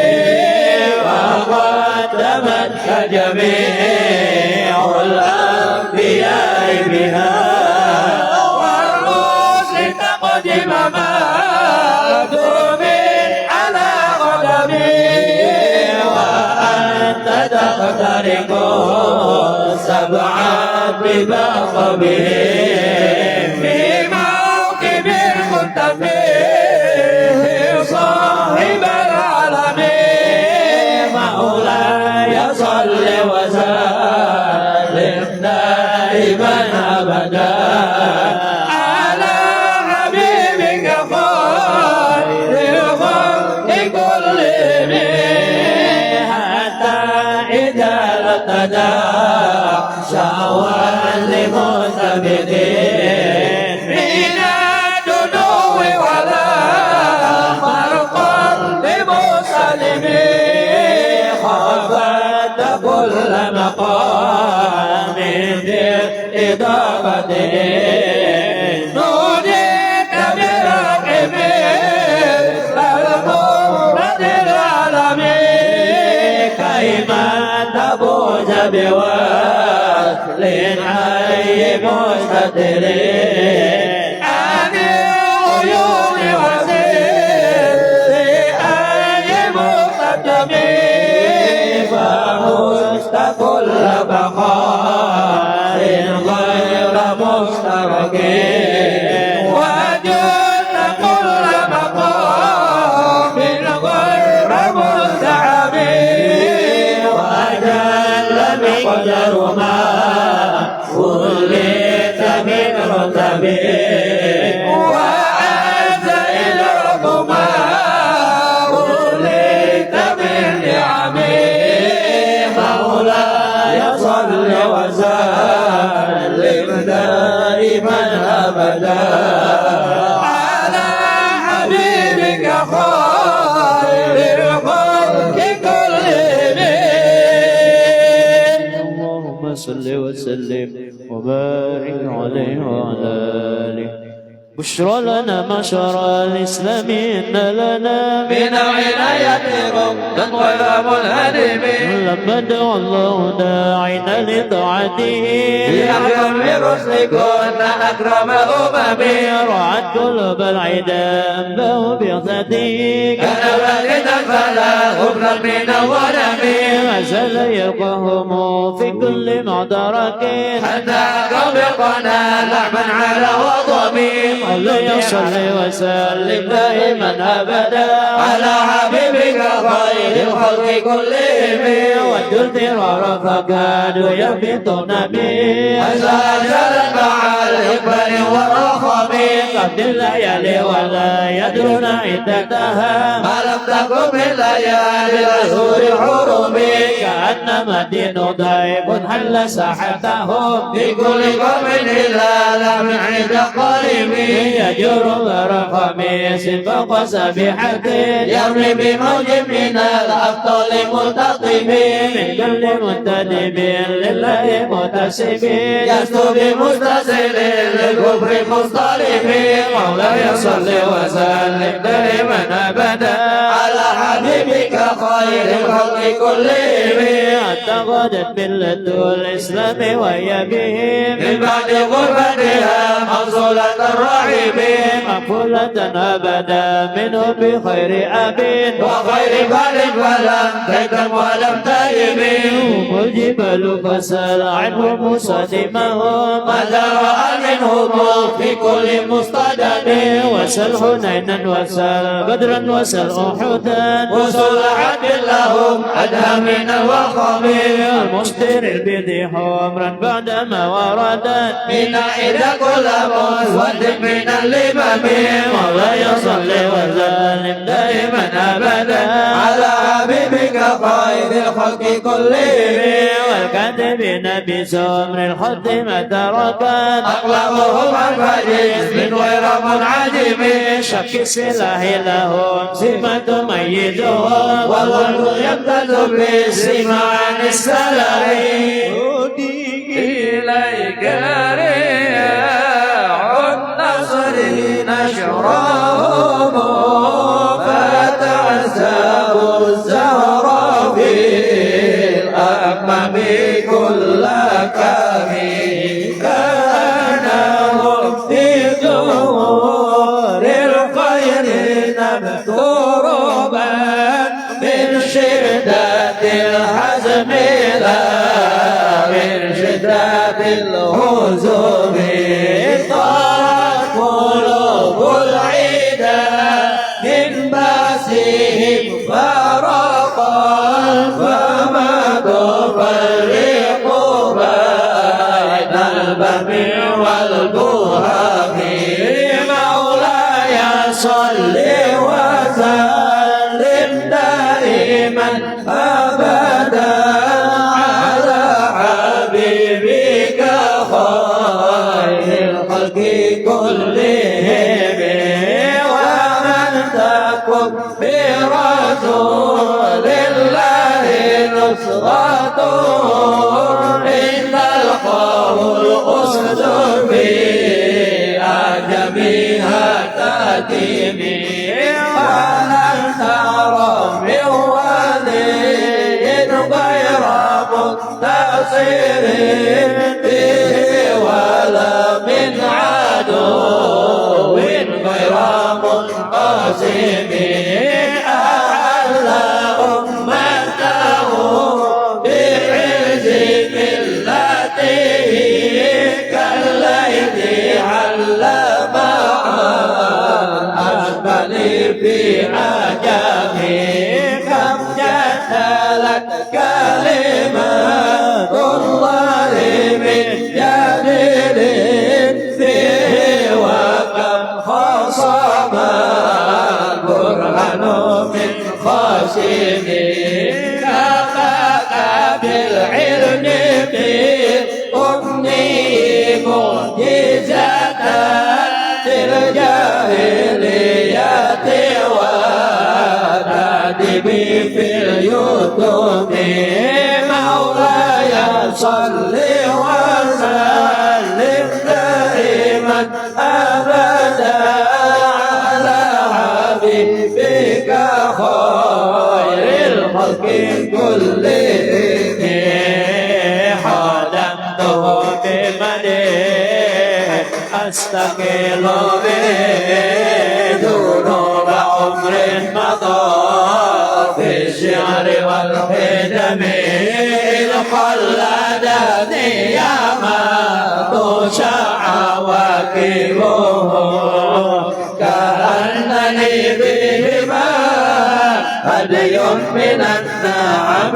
Speaker 4: وقدمتك جميع الأنبياء بها والرسل تقدم ما دمي على قدمي وأنت تخترق سبعة بباق به في موكب كنت فيه صاحب العالمين
Speaker 5: حتى إذا ارتدى شهوى لمستبدين من الدنو ولا فرقا لمسلمين خافت كل مقام بإضافته نوديت برقبين للمفرد العالمين كيما تفوز بوصل حي مستدرين عن العيون وزير أي مقدمين فمستقل بقاء غير مشتركين وجدت كل مقام غير مستعبين وأجل مقدر ما وليت من رتبين وعز إليك ما وليت من نعمين مولاي صل وسلم دائما أبدا على حبيبك خير الخلق كلهم
Speaker 3: اللهم صل وسلم وبارك عليه وعلى آله. بشرى لنا معشر الإسلام إن لنا
Speaker 5: من عنايتكم غير منهدم
Speaker 3: لما دعا الله داعنا لطاعته
Speaker 5: بأكرم رسلكن أكرم الأمم
Speaker 3: رعت قلوب العدا أنباه بعثته
Speaker 5: كان باغتا فلا غبرا من الظلم
Speaker 3: أزل يلقاهم في كل معترك
Speaker 5: حتى قبقنا لعبا على وضمي
Speaker 3: اللهم صل وسلم دائما أبدا
Speaker 5: على حبيبك خير الخلق كلهم
Speaker 3: والدثر فكادوا يهبطون به
Speaker 5: أزاجلا مع الإقبال والرخم
Speaker 3: قد الليالي ولا يدرون عدتها
Speaker 5: ما لم تكن من ليالي الأشهر الحرم
Speaker 3: كأنما الدين ضيق حل ساحتهم
Speaker 5: في كل قوم إلا لم عند قريب
Speaker 3: يجر غير خميس فوق سبيحته
Speaker 5: يرمي بموج من الأبطال ملتقم
Speaker 3: من كل منتدب لله متسب
Speaker 5: يسلو بمستسل للكفر مصطلب
Speaker 3: مولاي صل وسلم دائما أبدا
Speaker 5: على حبيبك خير الخلق كلهم
Speaker 3: حتى غدت ملة الإسلام وهي بهم
Speaker 5: من بعد غربتها موصولة الرحيم
Speaker 3: مقبولة أبدا منه بخير أب
Speaker 5: وخير بال فلم تكن ولم تهب
Speaker 3: هم الجبال فسال عنهم صدمهم
Speaker 5: ماذا رأى منهم في كل مصطدم
Speaker 3: وسل حنينا وسل بدرا وسل أحدا
Speaker 5: وصل عد لهم أدهى من الوخم
Speaker 3: المشتر البيض حمرا بعدما وردت
Speaker 5: من إذا كل مسود من اللمم
Speaker 3: مولاي صل وسلم دائما أبدا
Speaker 5: على حبيبك خير الخلق كلهم
Speaker 3: والكاتبين بسمر الخط ما تركت
Speaker 5: أقلبهم عن فجيز من غير منعدم
Speaker 3: شك السلاح لهم سمة تميزهم
Speaker 5: والورد يمتد بالسمع عن السلام إليك رياح النصر نشرهم فتعسب الزهر في الأكمام كل كمين كان في ظهور الخير نبتربا من شدة الحزم لا من شدة الهزوم طارت قلوب العدا من باسهم فرقا فما تفرق بين البهم والبهم مولاي صل وسلم
Speaker 4: دائما أبدا على حبيبك خير الخلق كلهم ومن تكن برسول الله نصرته إن القول الأسد في أعجبها تأتي ولن ترى من ولي غير منتصر به ولا من عدو غير منقسم أعل أمته بعز ملته كالليل علمها أجمل في عجمه كم جدلت كلمات الله من جدل فيه وكم خصم البرهان من خصم كفاك بالعلم بأمني معجزة الجاهلية ونادبي في اليوتيوب مولاي صل وسلم دائما أبدا على حبيبك خير الخلق كلهم خدمته بمدح أستقيل به ذنوب عمر مضى في الشعر والخدم إذ خلدني يا ما تشاع وكبه كأنني بهما هدي من النعم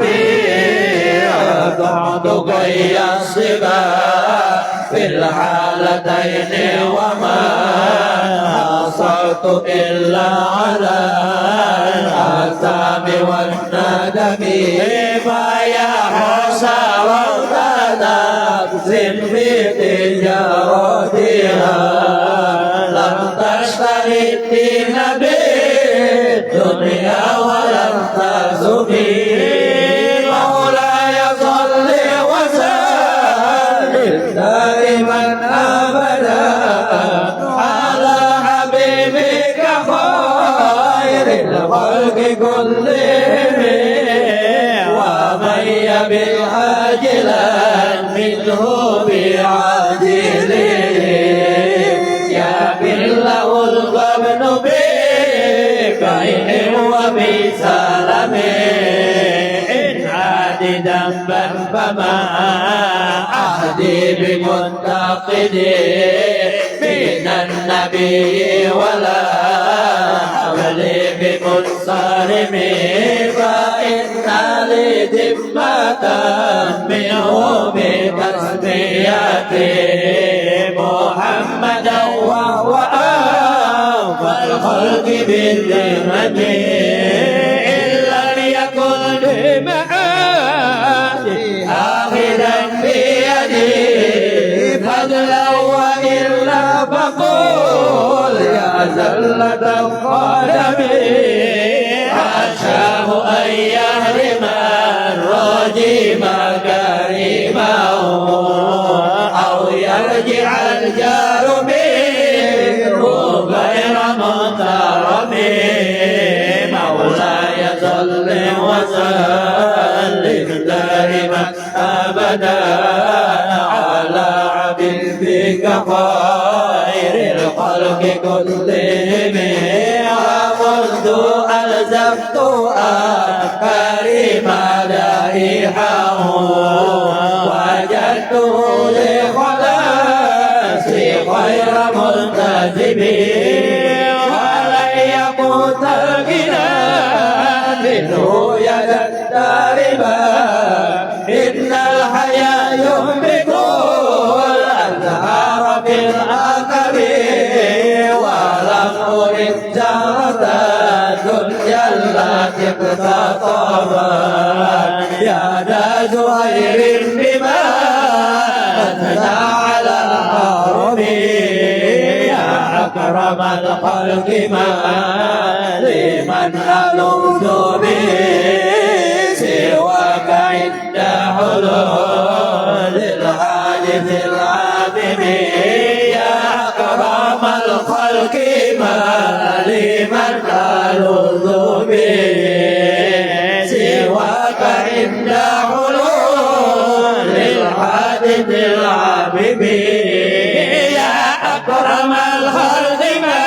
Speaker 4: بعد كي الصبا في الحالتين وما حصلت إلا على الآثام والندم فيا حسرة نفس في تجارتها لم تشتري الدين بالدنيا ولم تزكي مولاي صل وسلم دائما أبدا على حبيبك خير الخلق كلهم ومن يبل عاجلا منه بعاجله يبل له الغبن بكيل وبسلام إن عاد ذنبا فما أهدي بمنتقد من النبي ولا حولي بمنصرم فإن لي ذمة منه بتسميته محمدا وهو أفضل الخلق بالذمة إن لم يكن لمعادي آخذا بيدي فضلا وإلا فقول يا زلة القدم عشاه أن يهرم الرجيم كريمه أو يرجع الجار منه غير محترم مولاي صل وسلم دائما أبدا على حبيبك خير الخلق كلهم ومنذ ألزمت أفكاري مدائحه وجدته لخلاصي خير ملتزم ولن يموت الغنى منه يدا داربا إن الحياة يهبط الأزهار في العقب ولم أرد جارة الدنيا التي اختطفا يا ذا زهير بما أتى على الحرم يا أكرم الخلق ما لمن ألوذ به سواك عند حلول الحادث العظيم يا أكرم الخلق ما لمن ألوذ به سواك عند حلول الحادث العظيم يا أكرم الخلق ما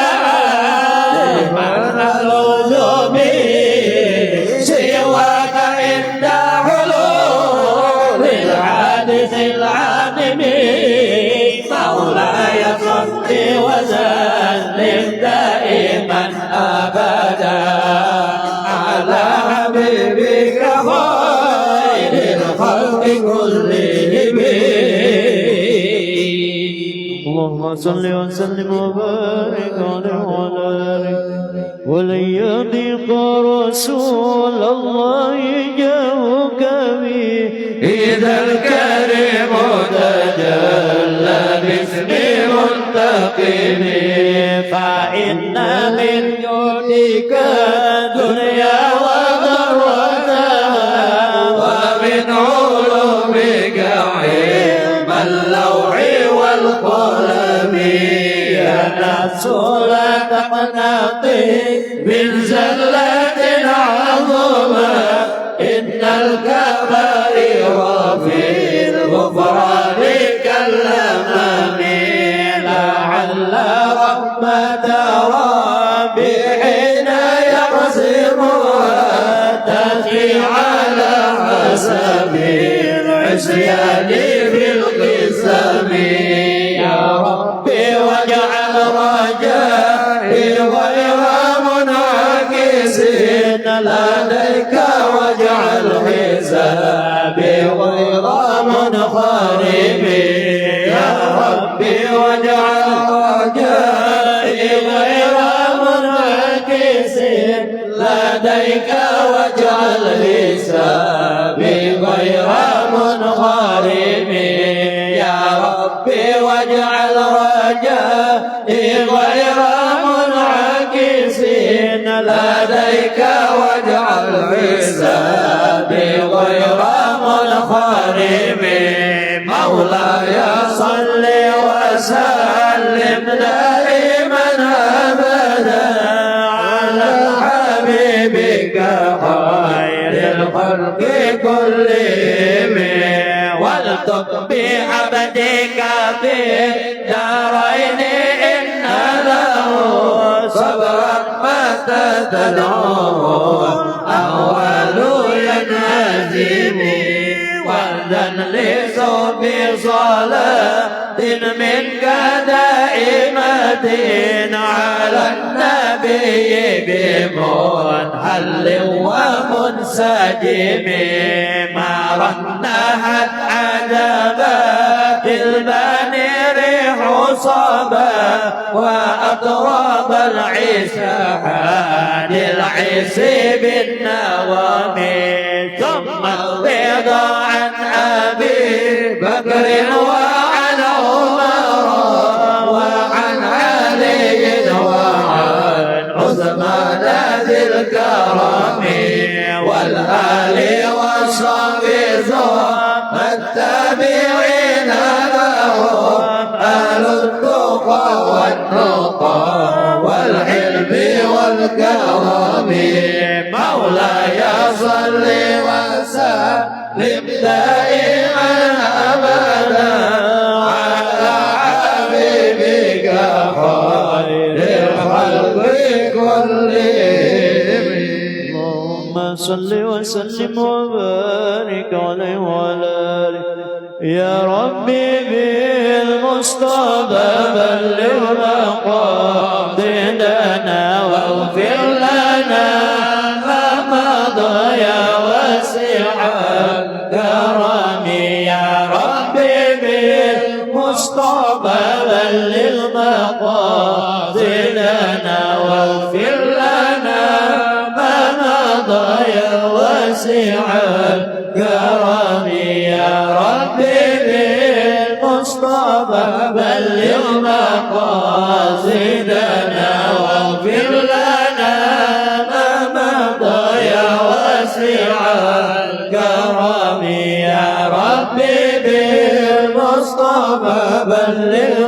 Speaker 4: لمن ألوذ به سواك عند حلول الحادث العظيم مولاي صل وسلم دائما أبدا على حبيبك خير الخلق كلهم
Speaker 5: اللهم صل وسلم وبارك عليه وعلى آله ولن يضيق رسول الله جاءك به
Speaker 4: إذا الكريم تجلى باسم منتقم فإن من جودك دنيا وضرتها ومن علومك علم اللوح والقلم يا نفس لا تقنطي من زلة عظمى إن الكبائر في الغفران كالأمام لعل رحمة ربي حين يقسمها تأتي على حسب العصيان في القسم يا ربي واجعل رجائي غير منعكس لديك واجعل حسابي غير منخرم يا ربي واجعل رجائي غير منعكس لديك واجعل حسابي غير منخرم يا ربي واجعل رجائي غير منعكس لديك واجعل حسابي غير منخرم مولاي صل وسلم دائما أبدا على حبيبك خير الخلق كلهم والتق بعبدك في الدارين إن له صبرا متى تدعوه أول ينهزم وأذن لصوب صلاة منك دائمة على النبي بمنحل ومنسجم ما رنحت عجبا في البني ريح صبا وأطرب العشاء العيس بالنوام ثم الرضا عن أبي بكر وعن عمر وعن علي وعن عثمان ذي الكرم والآل والصحب ثم التابعين لهم أهل التقى والنقى والعلم والكرم مولاي صل وسلم دائما أبدا على حبيبك خير الخلق كلهم
Speaker 5: اللهم صل وسلم وبارك عليه وعلى آله يا ربي بالمصطفى بلغ مقاصدنا واغفر لنا ما مضى يا واسع الكرم يا ربي بالمصطفى بلغ مقاصدنا واغفر لنا ما مضى
Speaker 4: واسع الكرم يا ربي بالمصطفى بلغ مقاصدنا واغفر لنا ما مضى يا واسع الكرم يا ربي بالمصطفى بلغ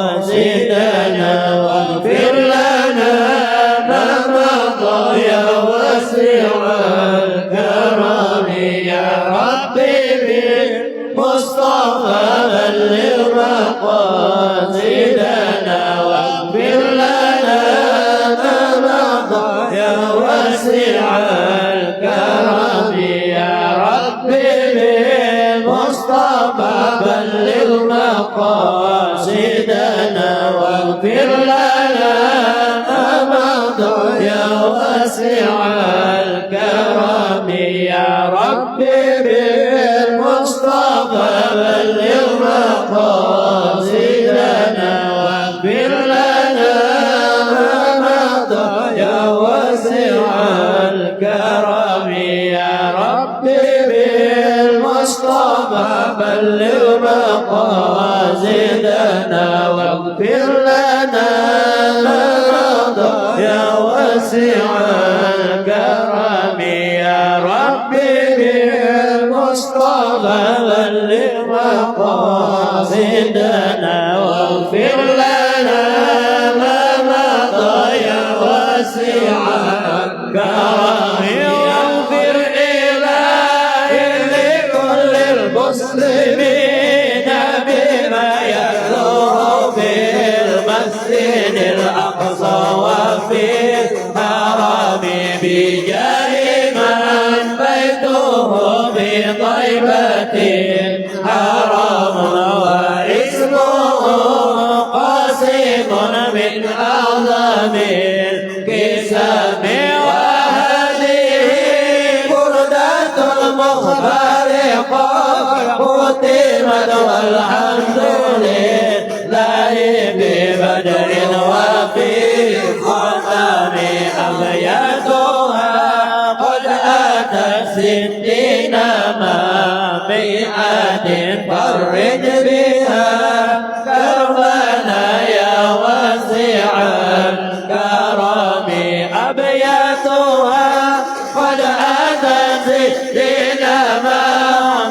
Speaker 4: مقاصدنا واغفر لنا ما مضى يا واسع الكرم يا ربي بالمصطفى بلغ مقاصدنا واغفر لنا ما مضى يا واسع الكرم يا ربي بالمصطفى بلغ مقاصدنا واغفر لنا ما مضى يا واسع الكرم يا ربي بالمصطفى بلغ مقاصدنا واغفر لنا ما مضى يا واسع الكرم يا ربي بالمصطفى بلغ مقاصدنا واغفر لنا ما مضى يا واسع الكرم يا ربي بالمصطفى بلغ مقاصدنا واغفر لنا ما مضى يا واسع الكرم واغفر إلهي لكل المسلمين بما يحضر في المسجد الأقصى وفي الحرم بجاه من بيته بطيبة حرام واسمه قاسم من أعظم القسم وهذه بردة المختار ختمت والحمد لله ببدر وفي ختم أبياتها قد أتت 60 ما مئات فرج بها كربنا يا واسع الكرم أبياتها قد أتت 60 ما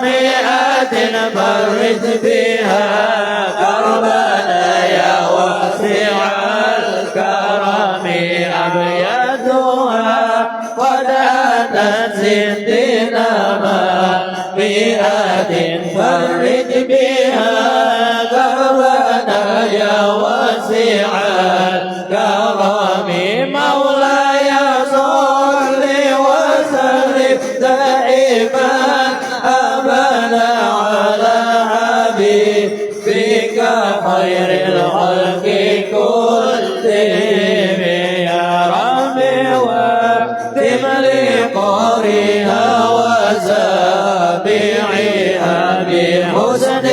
Speaker 4: مئات فرج بها كربنا يا واسع الكرم أبياتها قد أتت 60 ما مئات فرج بها كربنا يا واسع الكرم مولاي صل وسلم دائما أبدا على حبيبك خير الخلق كلهم يا ربي واختم لقارئها وسابعها بحسن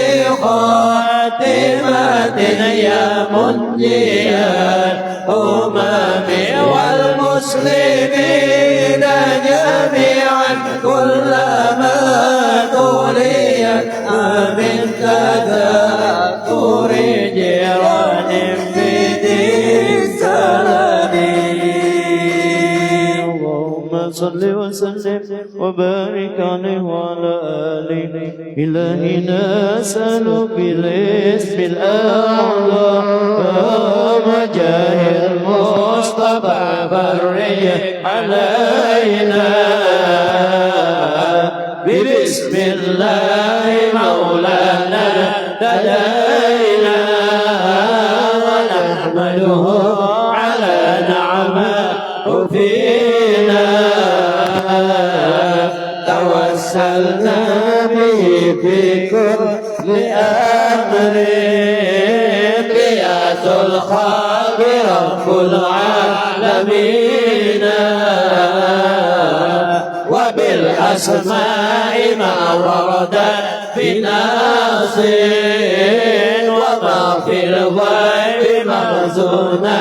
Speaker 4: خاتمة يا منجي الأمم والمسلمين جميعا كلما توليت من تذكر جيران في دين سلام اللهم صل وسلم وبارك عليه وعلى آله إلهنا نسألك بالاسم الأعلى وجاه المصطفى فرج علينا ببسم الله مولانا تدينا ونحمده على نعمه فينا توسلنا به في كل أمر قياس الخلق رب العالمين وبالأسماء ما ورد في ناس وما في الغيب مخزونا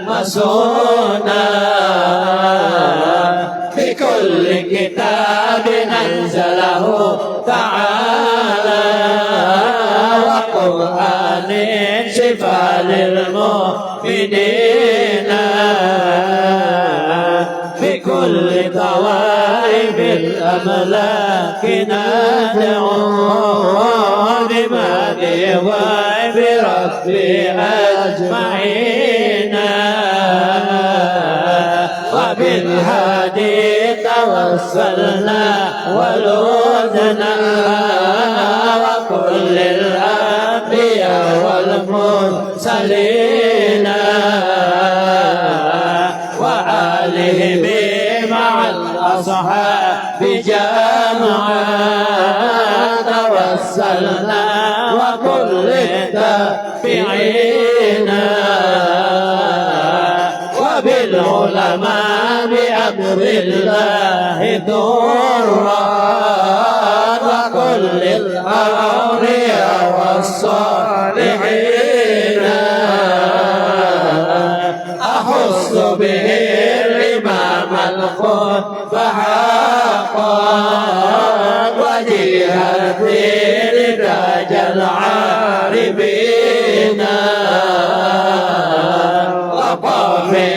Speaker 4: مسونا بكل كتاب أنزله تعالى وقرآن شفاء للمؤمنين بكل طوائف الأملاك ندعو بمهدي وبربي أجمعين وبالهادي توسلنا ولودنا وكل الأنبياء والمرسلين وآلهم مع الأصحاب جمعا توسلنا وكل التابعين وبالعلماء بأمر الله ضرا وكل الأولياء والصالحين أخص به الإمام الخلف حقا وجهة لتاج العارفين وقافئ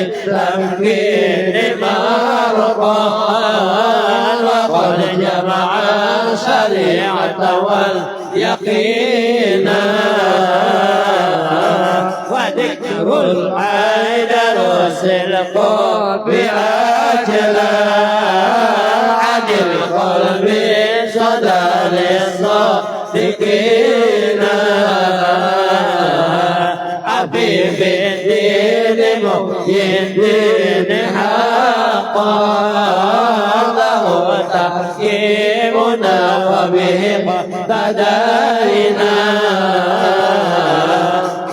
Speaker 4: التمكين مرقا وقد جمع الشريعة واليقين وذكر الأيدرس القلب أجلا عن القلب صدى للصادقين حبيب الدين محيي الدين حقا له تحكيمنا وبه اقتدينا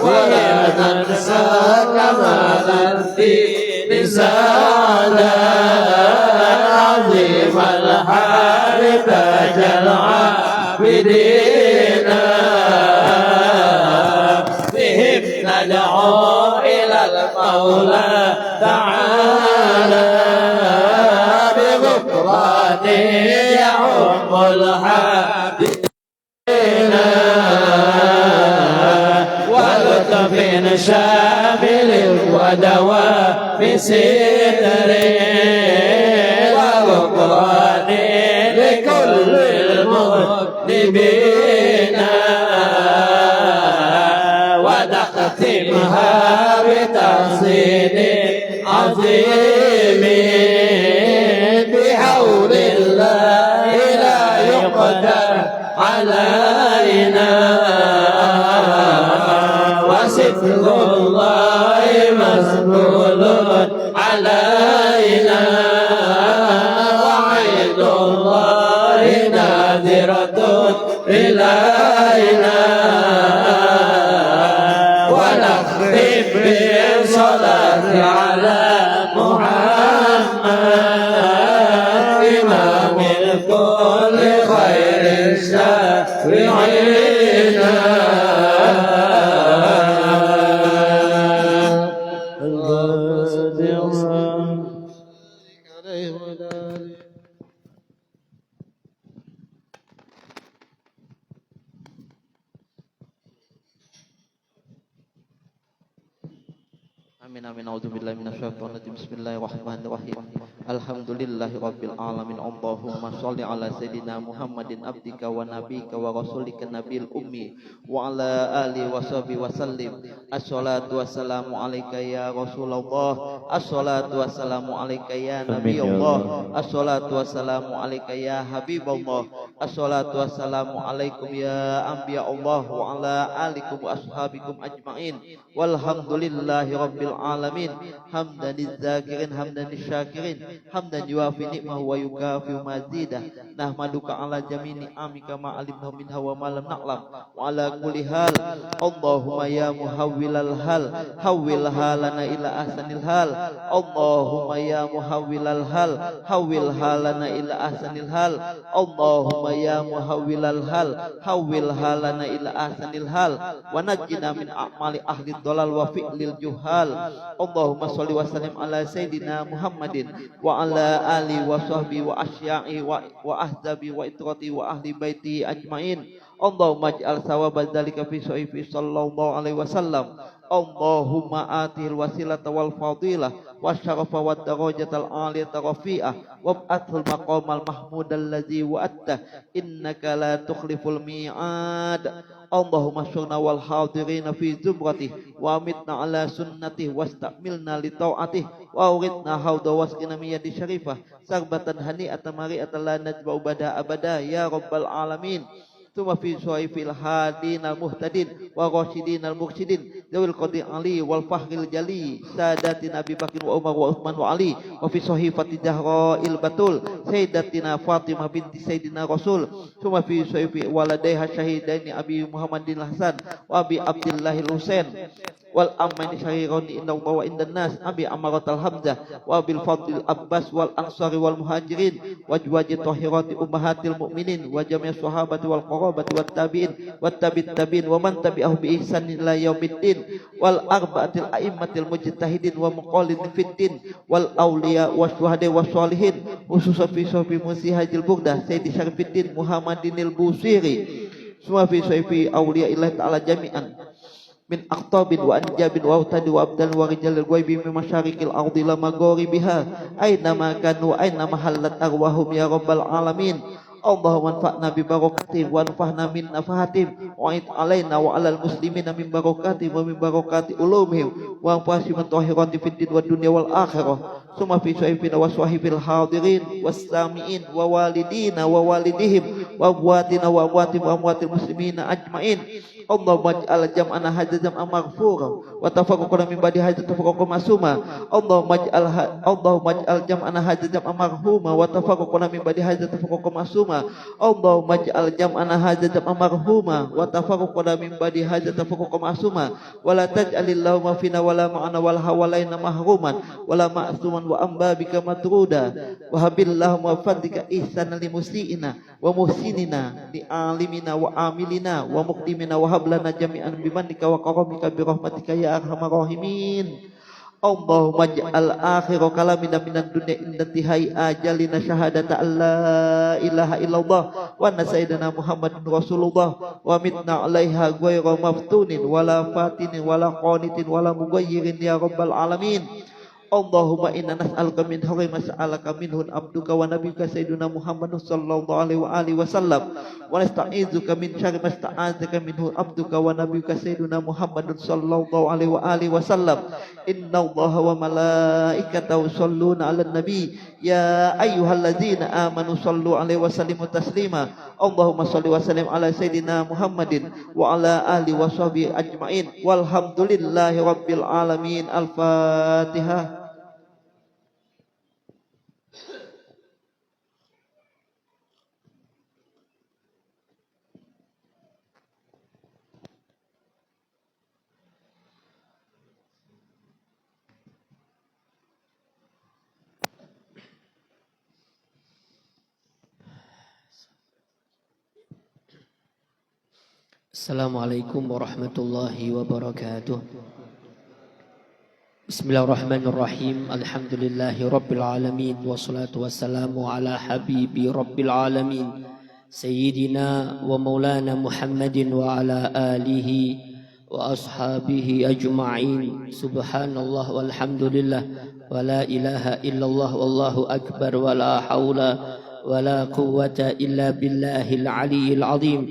Speaker 4: ولا ننسى كمال الدين سادا عظيم الحال تاج العابدين ندعو إلى المولى تعالى بغفران يعم الحابين ولطف شامل ودوام ستر وغفران لكل المذنبين ونختمها بتحصيل عظيم بحول الله لا يقدر علينا وستر الله مسؤول علينا وعيد الله نادرة إلينا بالصلاة على محمد إمام الكل خير الشافعين
Speaker 2: Amin amin a'udzubillahi minasyaitonir rajim. Bismillahirrahmanirrahim. Alhamdulillahi rabbil alamin. Allahumma shalli ala sayidina Muhammadin abdika wa nabika wa rasulika nabil ummi wa ala alihi wa sahbihi wa sallim. Assalatu wassalamu alayka ya Rasulullah. Assalatu wassalamu alayka ya Nabiyullah. Assalatu wassalamu alayka ya Habiballah. Assalatu wassalamu alaikum ya anbiya Allah wa ala alikum wa ashabikum ajma'in. Walhamdulillahi rabbil alamin. Hamdan lizakirin, hamdan lisyakirin, hamdan yuafi ni'mah wa yukafi mazidah. Nahmaduka ala jamini amika ma'alimna minha wa ma lam na'lam. Wa ala kulli hal Allahumma ya muhawwilal hal hawwil halana ila ahsanil hal. Allahumma ya muhawwilal hal hawwil halana ila ahsanil hal. Allahumma ya muhawwilal hal hawwil halana ila ahsanil hal. Wa najjina min a'mali ahli dhalal wa fi'lil juhal. Allahumma sholli wa sallim ala sayyidina Muhammadin wa ala ali wa sahbihi wa asya'i wa ahzabi wa itrati wa ahli baiti ajmain. Allahumma ij'al thawaba dzalika fi sahifih sallallahu alaihi wasallam. Allahumma atil wasilata wal fadilah wasyarafa wad darajatal aliyata rafi'ah wab'athul maqamal mahmudal ladzi wa'atta innaka la tukhliful mi'ad. Allahumma syurna wal hadirina fi zumratih wa amitna ala sunnatih wastamilna li ta'atih wa uridna hawda wasqina miyadi syarifah sarbatan hani'atan mari'atan la najba'u bada abada ya rabbal alamin. Tuma fi suhaifil hadin al-muhtadin wa rasyidin al-mursyidin zawil qadi ali wal fahril jali sadatina Abi Bakr wa Umar wa Uthman wa Ali wa fi sahifati Zahrail Batul sayyidatina Fatimah binti Sayyidina Rasul. Tuma fi suhaifi waladaiha syahidaini Abi Muhammadin Hasan wa Abi Abdillahil Husain wal amani syahironi inna wa indan nas Abi Amaratul Hamzah wa Abil Fadlil Abbas wal Ansari wal Muhajirin wajwaji tahirati ummahatil mu'minin wa jami' sahabati wal qarabati wat tabi'in wat tabi'in wa man tabi'ahu bi ihsan ila yaumiddin wal arba'atil a'immatil mujtahidin wa muqallidin fiddin wal awliya wasyuhada wassalihin khususan fi sahbi musihajil burdah Sayyidi Syarifuddin Muhammadinil Busiri. Semua fi sahbi awliya illah ta'ala jami'an min aqtabin wa anjabin wa autadi wa abdan wa rijalil ghaibi min masyariqil ardi la magharibiha aina ma kanu aina mahallat arwahum ya rabbal alamin. Allahumma anfa'na bi barakatihim wa anfa'na min nafahatihim wa id alaina wa alal muslimina min barakatihim wa min barakati ulumihim wa anfa'si min tahirati fid din wa dunya wal akhirah. Summa fi sahifina wa sahifil hadirin was sami'in wa walidina wa walidihim wa abwatina wa abwatim wa amwatil muslimina ajmain. Allahumma ij'al jam'ana hadza jam'an maghfura wa tafarruqana min ba'di hadza tafarruqan masuma. Allahumma ij'al jam'ana hadza jam'an marhuma wa tafarruqana min ba'di hadza tafarruqan masuma. Allahumma ij'al jam'ana hadza jam'an marhuma wa tafarruqana min ba'di hadza tafarruqan masuma. Wa la taj'alillahu ma fina wa la ma'ana wal hawalaina mahruman wa la ma'suman wa ambabika matruda wa habillahu wa fadlika ihsanan li musli'ina wa muhsinina li alimina wa amilina wa muqdimina wa hablana jami'an bimanika wa karamika bi rahmatika ya arhamar rahimin. Allahumma ij'al akhir kalamina minad dunya inda tihai ajalina syahadata alla ilaha illallah wa anna sayyidina Muhammadun Rasulullah wa mitna 'alaiha ghairu maftunin wala fatinin wala qanitin wala mughayyirin ya rabbal alamin. Allahumma inna nas'aluka min khairi ma sa'alaka minhu abduka wa nabiyyuka sayyidina Muhammadun sallallahu alaihi wa alihi wasallam wa nasta'izuka min syarri ma sta'adzaka minhu abduka wa nabiyyuka sayyidina Muhammadun sallallahu alaihi wa alihi wasallam. Innallaha wa malaikatahu yusholluna 'alan nabi ya ayyuhalladzina amanu shallu 'alaihi wa sallimu taslima. Allahumma shalli wa sallim ala sayyidina Muhammadin wa ala alihi wa sahbihi ajmain. Walhamdulillahi rabbil alamin. Al-Fatihah.
Speaker 1: Assalamualaikum warahmatullahi wabarakatuh. Bismillahirrahmanirrahim. Alhamdulillahi rabbil alamin wassalatu wassalamu ala habibi rabbil alamin sayyidina wa maulana Muhammadin wa ala alihi wa ashabihi ajma'in. Subhanallah walhamdulillah wa la ilaha illallah wallahu akbar wa la hawla wa la quwwata illa billahil aliyyil azim.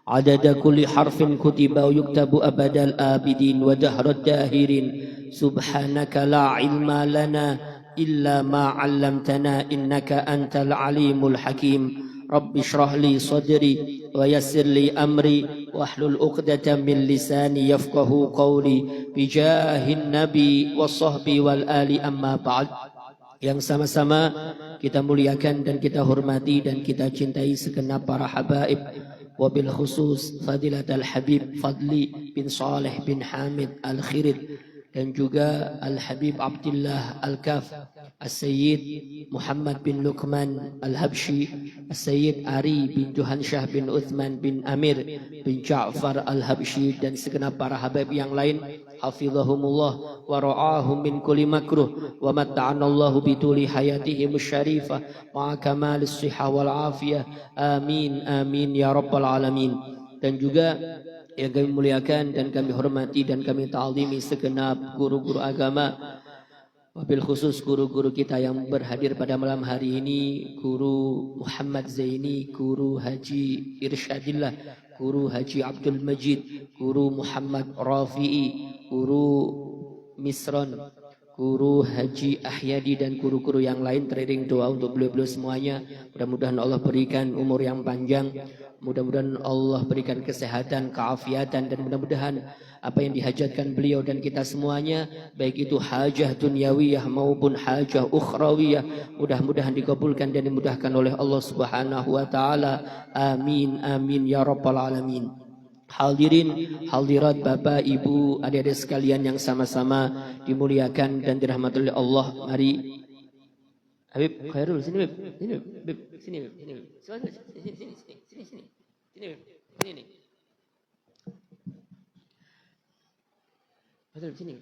Speaker 1: عدد كل حرف كتب ويكتب أبد الآبدين ودهر الداهرين. سبحانك لا علم لنا إلا ما علمتنا إنك أنت العليم الحكيم. رب اشرح لي صدري ويسر لي أمري واحلل عقدة من لساني يفقه قولي بجاه النبي والصحب والآل أما بعد. Yang sama-sama kita muliakan dan kita hormati dan kita cintai segenap para habaib, wabil khusus Fadilat al-Habib Fadli bin Saleh bin Hamid al-Khirid dan juga Al-Habib Abdullah Al-Kaf, As-Sayyid Muhammad bin Luqman Al-Habshi, As-Sayyid Ari bin Juhansyah bin Uthman bin Amir bin Ja'far Al-Habshi, dan segenap para habib yang lain. Hafizahumullah wa ra'ahum min kulli makruh wa matta'anallahu bituli hayatihim syarifah ma'a kamalis sihah wal afiyah. Amin amin ya rabbal alamin. Dan juga yang kami muliakan dan kami hormati dan kami ta'zimi segenap guru-guru agama, wabil khusus guru-guru kita yang berhadir pada malam hari ini, Guru Muhammad Zaini, Guru Haji Irsyadillah, Guru Haji Abdul Majid, Guru Muhammad Rafi'i, Guru Misron, Guru Haji Ahyadi, dan guru-guru yang lain. Teriring doa untuk beliau-beliau semuanya. Mudah-mudahan Allah berikan umur yang panjang, mudah-mudahan Allah berikan kesehatan, keafiatan, dan mudah-mudahan apa yang dihajatkan beliau dan kita semuanya, baik itu hajah dunyawiyah maupun hajah ukhrawiyah, mudah-mudahan dikabulkan dan dimudahkan oleh Allah Subhanahu wa taala. Amin amin ya rabbal alamin. Hadirin hadirat, Bapak Ibu, adik-adik sekalian yang sama-sama dimuliakan dan dirahmati oleh Allah. Mari Habib Khairul, sini Habib, sini Habib, sini Habib, sini Habib, sini. Betul, sini.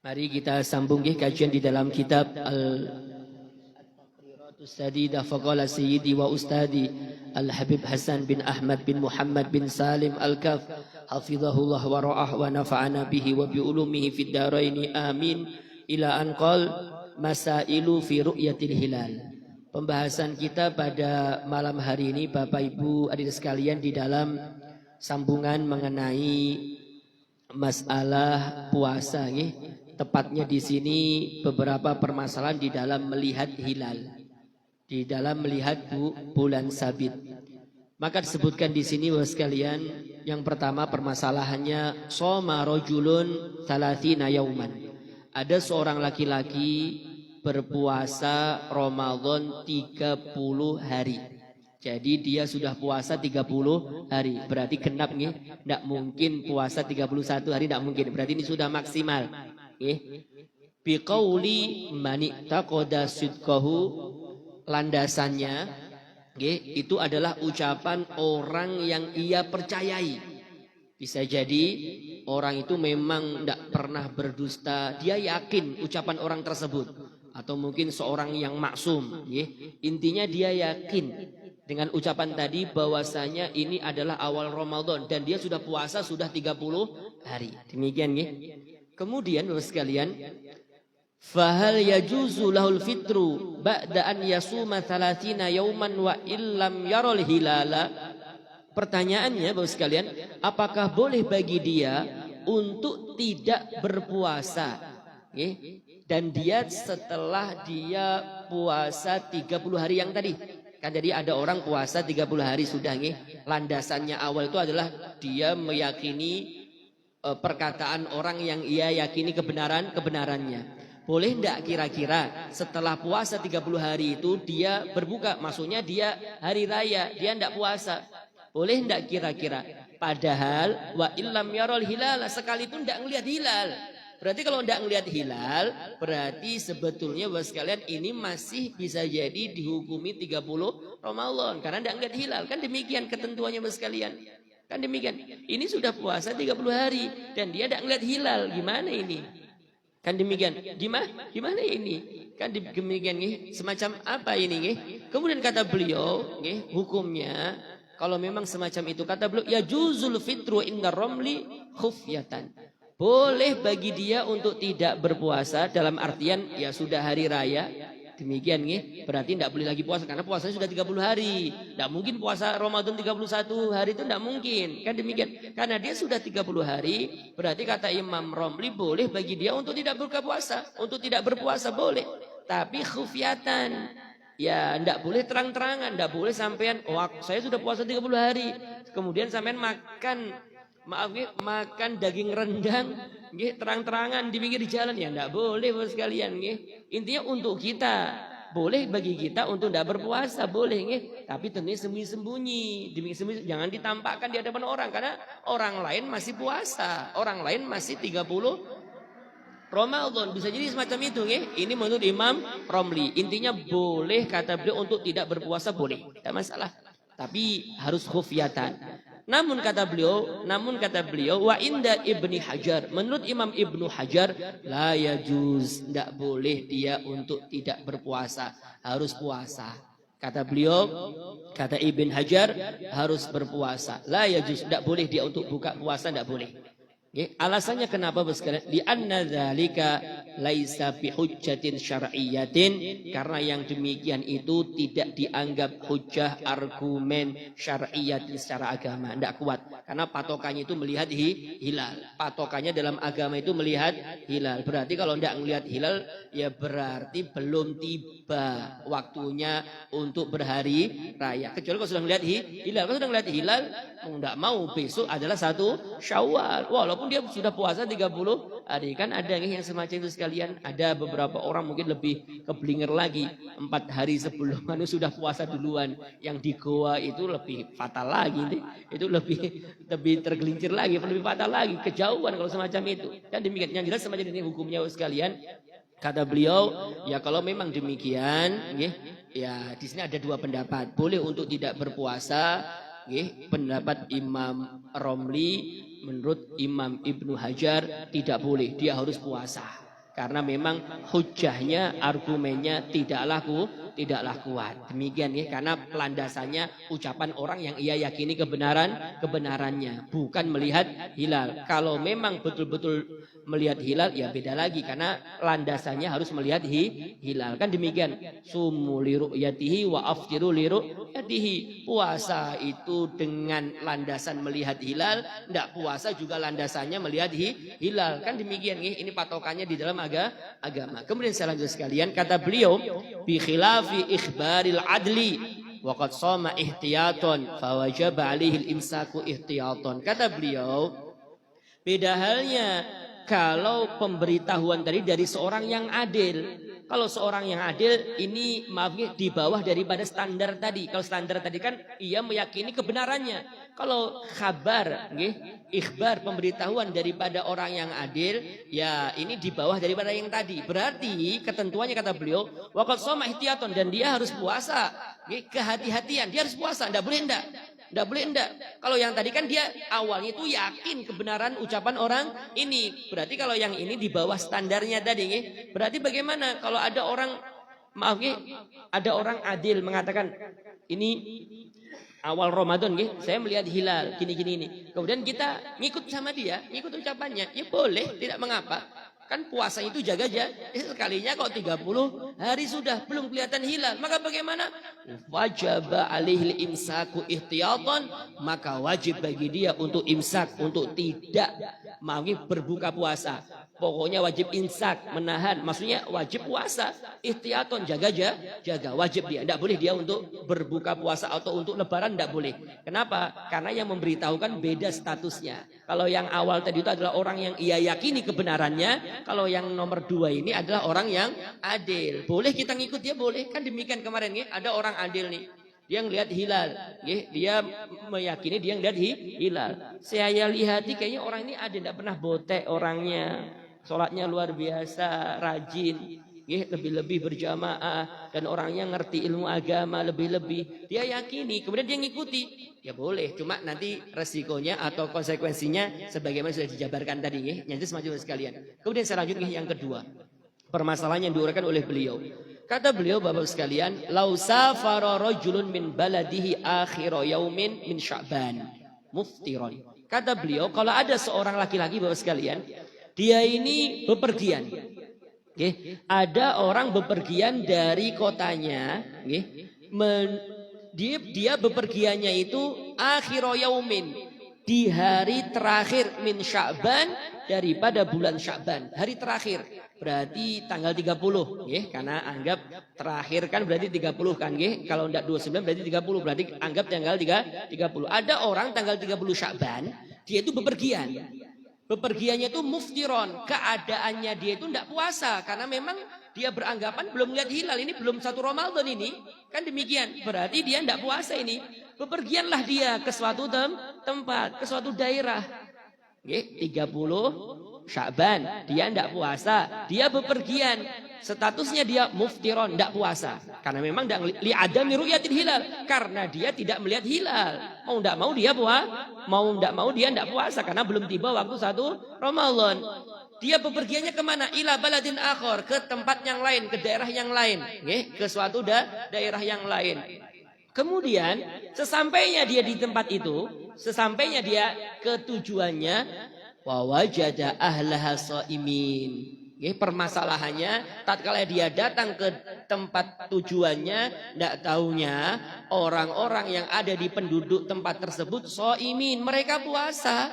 Speaker 1: Mari kita sambung kajian di dalam kitab Al-Taqriratus Sadidah faqala Sayyidi wa Ustadi Al-Habib Hasan bin Ahmad bin Muhammad bin Salim Al-Kaf, hafizahullah wa ra'ah wa nafa'ana bihi wa bi ulumihi fid daraini amin, ila an qal masailu fi ru'yatil hilal. Pembahasan kita pada malam hari ini, Bapak Ibu adik sekalian, di dalam sambungan mengenai masalah puasa, tepatnya di sini beberapa permasalahan di dalam melihat hilal, di dalam melihat bulan sabit. Maka disebutkan di sini Bapak sekalian, yang pertama permasalahannya shoma rajulun 30 yauman. Ada seorang laki-laki berpuasa Ramadan 30 hari. Jadi dia sudah puasa 30 hari. Berarti genap nih. Tidak mungkin puasa 31 hari, tidak mungkin. Berarti ini sudah maksimal. Biqauli mani taqoda sidqahu, landasannya itu adalah ucapan orang yang ia percayai. Bisa jadi orang itu memang tidak pernah berdusta, dia yakin ucapan orang tersebut. Atau mungkin seorang yang maksum. Intinya dia yakin dengan ucapan tadi bahwasanya ini adalah awal Ramadan dan dia sudah puasa sudah 30 hari. Demikian Kemudian Bapak sekalian, fahal yajuzu lahul fitru ba'da an yasuma 30 yauman wa illam yarul hilala. Pertanyaannya Bapak sekalian, apakah boleh bagi dia untuk tidak berpuasa? Dan dia setelah dia puasa 30 hari yang tadi. Kan jadi ada orang puasa 30 hari sudah landasannya awal itu adalah dia meyakini perkataan orang yang ia yakini kebenarannya. Boleh enggak kira-kira setelah puasa 30 hari itu dia berbuka? Maksudnya dia hari raya, dia enggak puasa. Boleh enggak kira-kira? Padahal wa illam yarul hilal, sekalipun enggak ngelihat hilal. Berarti kalau enggak ngelihat hilal, berarti sebetulnya Bapak sekalian ini masih bisa jadi dihukumi 30 Ramadan karena enggak ngelihat hilal. Kan demikian ketentuannya Bapak sekalian. Kan demikian. Ini sudah puasa 30 hari dan dia enggak ngelihat hilal. Gimana ini? Kan demikian. Gimana ini? Kan demikian semacam apa ini Kemudian kata beliau hukumnya kalau memang semacam itu, kata beliau ya juzul fitru inda ramli khufyatan. Boleh bagi dia untuk tidak berpuasa dalam artian ya sudah hari raya. Demikian berarti tidak boleh lagi puasa karena puasanya sudah 30 hari. Tidak mungkin puasa Ramadan 31 hari itu tidak mungkin. Kan demikian. Karena dia sudah 30 hari, berarti kata Imam Romli boleh bagi dia untuk tidak berbuka puasa, untuk tidak berpuasa boleh. Tapi khufyatan. Ya tidak boleh terang-terangan, tidak boleh sampean saya sudah puasa 30 hari. Kemudian sampean makan daging rendang terang-terangan di pinggir jalan, ya enggak boleh Bapak sekalian Intinya untuk kita boleh bagi kita untuk tidak berpuasa, boleh nggih. Tapi tentunya sembunyi-sembunyi, jangan ditampakkan di hadapan orang karena orang lain masih puasa, orang lain masih 30 Ramadan. Bisa jadi semacam itu nggih. Ini menurut Imam Romli. Intinya boleh kata beliau untuk tidak berpuasa boleh, tidak masalah. Tapi harus khufyatan. Namun kata beliau wa inda Ibni Hajar, menurut Imam Ibnu Hajar la yajuz, tidak boleh dia untuk tidak berpuasa, harus puasa. Kata beliau, kata Ibn Hajar harus berpuasa. La yajuz, tidak boleh dia untuk buka puasa, tidak boleh. Alasannya kenapa Bapak sekalian? Di anna dzalika laisa bi hujjatin syar'iyyatin, karena yang demikian itu tidak dianggap hujjah argumen syar'iyyatin secara agama, tidak kuat. Karena patokannya itu melihat hilal. Patokannya dalam agama itu melihat hilal. Berarti kalau tidak melihat hilal ya berarti belum tiba waktunya untuk berhari raya. Kecuali kalau sudah melihat hilal. Kalau sudah melihat hilal tidak mau besok adalah 1 Syawal. Walaupun dia sudah puasa 30 hari. Kan ada yang semacam itu sekalian. Ada beberapa orang mungkin lebih keblinger lagi. 4 hari sebelum sudah puasa duluan. Yang di goa itu lebih fatal lagi. Itu lebih tergelincir lagi. Lebih fatal lagi. Kejauhan kalau semacam itu. Dan demikian. Yang jelas semacam ini hukumnya sekalian. Kata beliau, ya kalau memang demikian, ya di sini ada 2 pendapat. Boleh untuk tidak berpuasa. Pendapat Imam Romli, menurut Imam Ibnu Hajar tidak boleh, dia harus puasa. Karena memang hujahnya, argumennya tidaklah kuat. Demikian ya, karena landasannya ucapan orang yang ia yakini kebenarannya, bukan melihat hilal. Kalau memang betul-betul melihat hilal ya beda lagi, karena landasannya harus melihat hilal. Kan demikian. Sumu li ru'yatihi wa aftiru li ru'yatihi. Puasa itu dengan landasan melihat hilal, tidak puasa juga landasannya melihat hilal. Kan demikian ya. Ini patokannya di dalam agama. Kemudian saya lanjut sekalian, kata beliau, bi khilafi ikhbaril adli wa qad shama ihtiyaton fa wajaba alaihi al-imsaku ihtiyaton. Kata beliau, beda halnya kalau pemberitahuan dari seorang yang adil. Kalau seorang yang adil ini di bawah daripada standar tadi. Kalau standar tadi kan ia meyakini kebenarannya. Kalau khabar, ikhbar, pemberitahuan daripada orang yang adil, ya ini di bawah daripada yang tadi. Berarti ketentuannya kata beliau, waqad shoma ihtiyaton, dan dia harus puasa. Kehati-hatian, dia harus puasa, tidak boleh enggak. Tidak boleh enggak. Kalau yang tadi kan dia awalnya itu yakin kebenaran ucapan orang ini. Berarti kalau yang ini di bawah standarnya tadi. Berarti bagaimana kalau ada orang, ada orang adil mengatakan ini awal Ramadan, saya melihat hilal gini-gini ini. Kemudian kita ngikut sama dia, ngikut ucapannya. Ya boleh, tidak mengapa. Kan puasa itu jaga aja. Sekalinya kok 30 hari sudah belum kelihatan hilal. Maka bagaimana? Wajib alaihil imsaku ihtiyatan. Maka wajib bagi dia untuk imsak, untuk tidak mau berbuka puasa. Pokoknya wajib imsak, menahan. Maksudnya wajib puasa. Ihtiyatan, jaga wajib dia. Tidak boleh dia untuk berbuka puasa atau untuk lebaran, tidak boleh. Kenapa? Karena yang memberitahukan beda statusnya. Kalau yang awal tadi itu adalah orang yang ia yakini kebenarannya. Kalau yang nomor 2 ini adalah orang yang adil. Boleh kita ngikut dia, boleh. Kan demikian kemarin ada orang adil nih. Dia ngelihat hilal, dia meyakini dia ngelihat hilal. Saya lihati kayaknya orang ini adil, tidak pernah botek orangnya. Sholatnya luar biasa, rajin, lebih-lebih berjamaah, dan orangnya ngerti ilmu agama lebih-lebih. Dia yakini, kemudian dia ngikuti. Ya boleh, cuma nanti resikonya atau konsekuensinya sebagaimana sudah dijabarkan tadi, Yang semacam sekalian. Kemudian saya lanjut yang kedua. Permasalahan yang diuraikan oleh beliau. Kata beliau, Bapak sekalian, lau safara rajulun min baladihi akhira yaumin min Sya'ban muftiron. Kata beliau, kalau ada seorang laki-laki, Bapak sekalian, dia ini bepergian. Ada orang bepergian dari kotanya, dia bepergiannya itu akhira yaumin, di hari terakhir min Sya'ban, daripada bulan Sya'ban, hari terakhir. Berarti tanggal 30, karena anggap terakhir kan berarti 30 kan, kalau enggak 29 berarti 30, berarti anggap tanggal 30. Ada orang tanggal 30 Sya'ban, dia itu bepergian. Bepergiannya itu muftiron, keadaannya dia itu enggak puasa, karena memang dia beranggapan belum lihat hilal, ini belum 1 Ramadan ini. Kan demikian, berarti dia tidak puasa ini. Bepergianlah dia ke suatu tempat, ke suatu daerah. 30 Sya'ban, dia tidak puasa, dia bepergian. Statusnya dia muftiron, tidak puasa. Karena memang li'adami ru'yatil hilal. Karena dia tidak melihat hilal. Mau tidak mau dia dia tidak puasa. Karena belum tiba waktu 1 Ramadan. Dia bepergiannya kemana? Ila baladin akhor, ke tempat yang lain, ke daerah yang lain. Ke suatu daerah yang lain. Kemudian sesampainya dia di tempat itu, sesampainya dia ke tujuannya, wa wajada ahlaha shaimin. Permasalahannya tatkala dia datang ke tempat tujuannya, tidak taunya orang-orang yang ada di penduduk tempat tersebut shaimin, mereka puasa.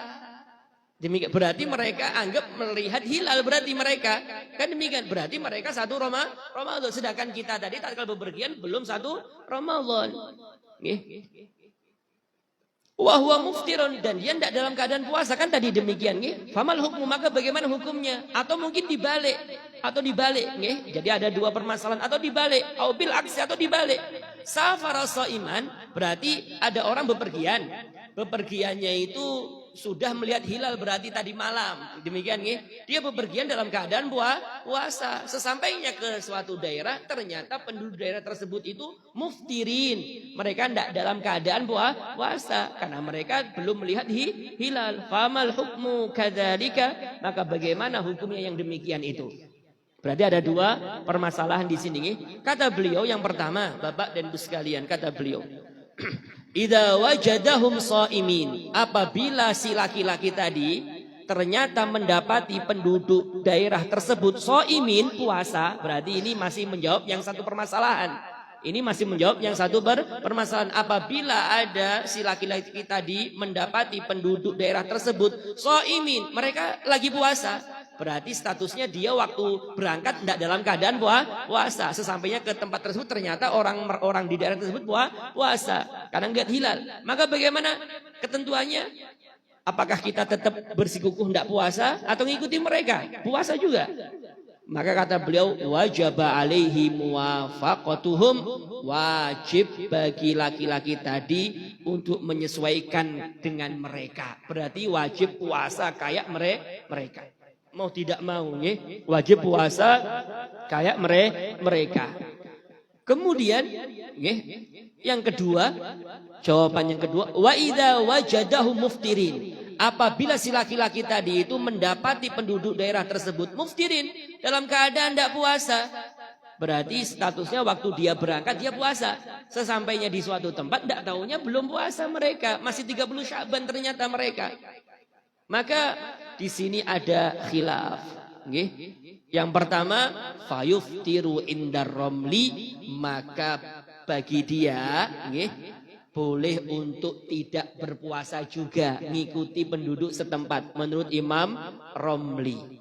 Speaker 1: Demikian berarti mereka anggap melihat hilal, berarti mereka kan demikian, berarti mereka 1 Ramadan, sedangkan kita tadi tatkala bepergian belum 1 Ramadan. Wa huwa muftirun, dan dia tidak dalam keadaan puasa, kan tadi demikian. Famal hukmu, maka bagaimana hukumnya? Atau mungkin dibalik, jadi ada 2 permasalahan, atau dibalik, au bil aksi, atau dibalik. Safara shaiman, berarti ada orang bepergian, bepergiannya itu sudah melihat hilal, berarti tadi malam. Demikian dia bepergian dalam keadaan puasa. Sesampainya ke suatu daerah, ternyata penduduk daerah tersebut itu muftirin. Mereka tidak dalam keadaan puasa karena mereka belum melihat hilal. Famal hukmu kadzalika, maka bagaimana hukumnya yang demikian itu? Berarti ada 2 permasalahan di sini. Kata beliau yang pertama, Bapak dan Ibu sekalian, kata beliau, idza wajadahum shaimin, apabila si laki-laki tadi ternyata mendapati penduduk daerah tersebut shaimin, puasa, berarti ini masih menjawab yang satu permasalahan. Ini masih menjawab yang satu permasalahan. Apabila ada si laki-laki tadi mendapati penduduk daerah tersebut shaimin, mereka lagi puasa, berarti statusnya dia waktu berangkat tidak dalam keadaan puasa. Sesampainya ke tempat tersebut ternyata orang di daerah tersebut puasa karena nggak hilal. Maka bagaimana ketentuannya? Apakah kita tetap bersikukuh tidak puasa atau ngikuti mereka? Puasa juga. Maka kata beliau, wajib alaihi muwafaqatuhum, wajib bagi laki-laki tadi untuk menyesuaikan dengan mereka. Berarti wajib puasa kayak mereka. Mau tidak mau, wajib puasa kayak mereka. Kemudian, yang kedua, jawaban yang kedua, wa idza wajadahu muftirin. Apabila si laki-laki tadi itu mendapati penduduk daerah tersebut muftirin, dalam keadaan tidak puasa, berarti statusnya waktu dia berangkat dia puasa. Sesampainya di suatu tempat tidak tahunya belum puasa mereka, masih 30 Sya'ban ternyata mereka. Maka di sini ada khilaf. Yang pertama, fayuftiru indar romli, maka bagi dia boleh untuk tidak berpuasa juga, mengikuti penduduk setempat menurut Imam Romli.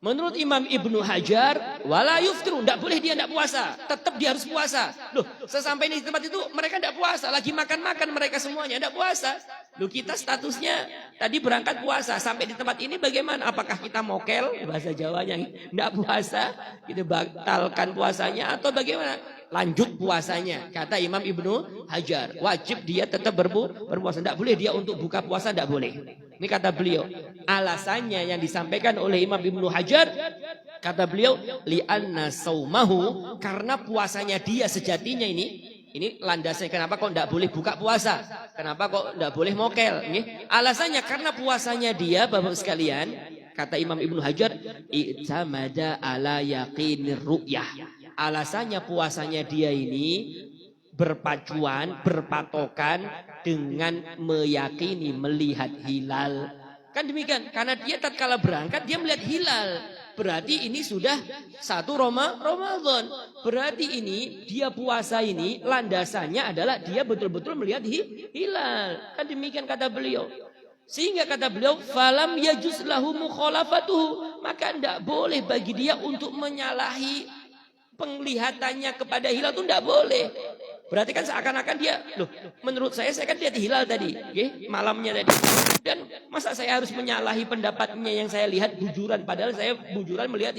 Speaker 1: Menurut Imam Ibnu Hajar, wala yuftiru, tidak boleh dia tidak puasa, tetap dia harus puasa. Loh, sesampai di tempat itu mereka tidak puasa, lagi makan-makan mereka semuanya tidak puasa. Loh, kita statusnya tadi berangkat puasa, sampai di tempat ini bagaimana? Apakah kita mokel, bahasa Jawanya tidak puasa, kita batalkan puasanya atau bagaimana? Lanjut puasanya, kata Imam Ibnu Hajar, wajib dia tetap berpuasa, tidak boleh dia untuk buka puasa, tidak boleh. Ini kata beliau, alasannya yang disampaikan oleh Imam Ibnu Hajar, kata beliau, li'anna saumahu, karena puasanya dia sejatinya ini landasnya kenapa kok tidak boleh buka puasa, kenapa kok tidak boleh mokel. Alasannya karena puasanya dia, Bapak sekalian, kata Imam Ibnu Hajar, i'tamada ala yaqinir ru'yah. Alasannya puasanya dia ini berpatokan dengan meyakini melihat hilal. Kan demikian, karena dia tatkala berangkat dia melihat hilal. Berarti ini sudah 1 Ramadan. Berarti ini dia puasa ini landasannya adalah dia betul-betul melihat hilal. Kan demikian kata beliau. Sehingga kata beliau, falam yajuz lahu mukhalafatuhu, maka tidak boleh bagi dia untuk menyalahi penglihatannya kepada hilal, itu tidak boleh. Berarti kan seakan-akan dia, loh, menurut saya kan lihat hilal tadi, nggih, malamnya tadi. Dan masa saya harus menyalahi pendapatnya yang saya lihat bujuran, padahal saya bujuran melihat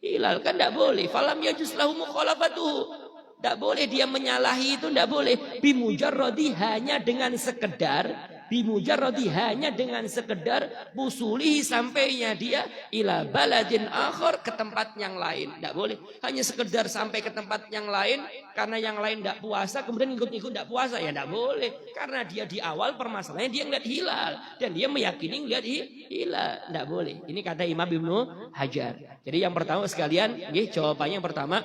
Speaker 1: hilal, kan tidak boleh. Falam yajuz lahu mukhalafatuhu. Tidak boleh dia menyalahi itu, tidak boleh. Bimujarrodi hanya dengan sekedar, bimujarrodi hanya dengan sekedar busulihi sampainya dia ila baladin akhir ke tempat yang lain. Tidak boleh. Hanya sekedar sampai ke tempat yang lain karena yang lain tidak puasa kemudian ikut-ikut tidak puasa, ya tidak boleh. Karena dia di awal permasalahannya dia ngeliat hilal dan dia meyakini ngeliat hilal. Tidak boleh. Ini kata Imam Ibnu Hajar. Jadi yang pertama sekalian, jawabannya yang pertama,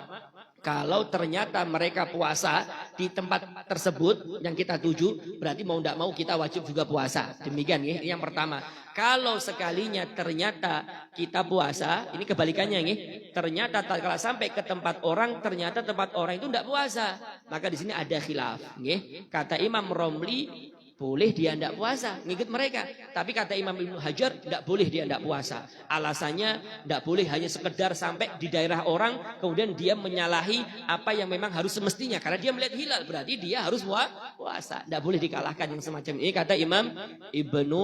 Speaker 1: kalau ternyata mereka puasa di tempat tersebut yang kita tuju, berarti mau tidak mau kita wajib juga puasa. Demikian ya, yang pertama. Kalau sekalinya ternyata kita puasa, ini kebalikannya nih. Ternyata kalau sampai ke tempat orang, ternyata tempat orang itu tidak puasa, maka di sini ada khilaf. Kata Imam Romli, boleh dia tidak puasa, ngikut mereka. Tapi kata Imam Ibnu Hajar, tidak boleh dia tidak puasa. Alasannya tidak boleh hanya sekedar sampai di daerah orang, kemudian dia menyalahi apa yang memang harus semestinya. Karena dia melihat hilal, berarti dia harus puasa. Tidak boleh dikalahkan yang semacam ini. Kata Imam Ibnu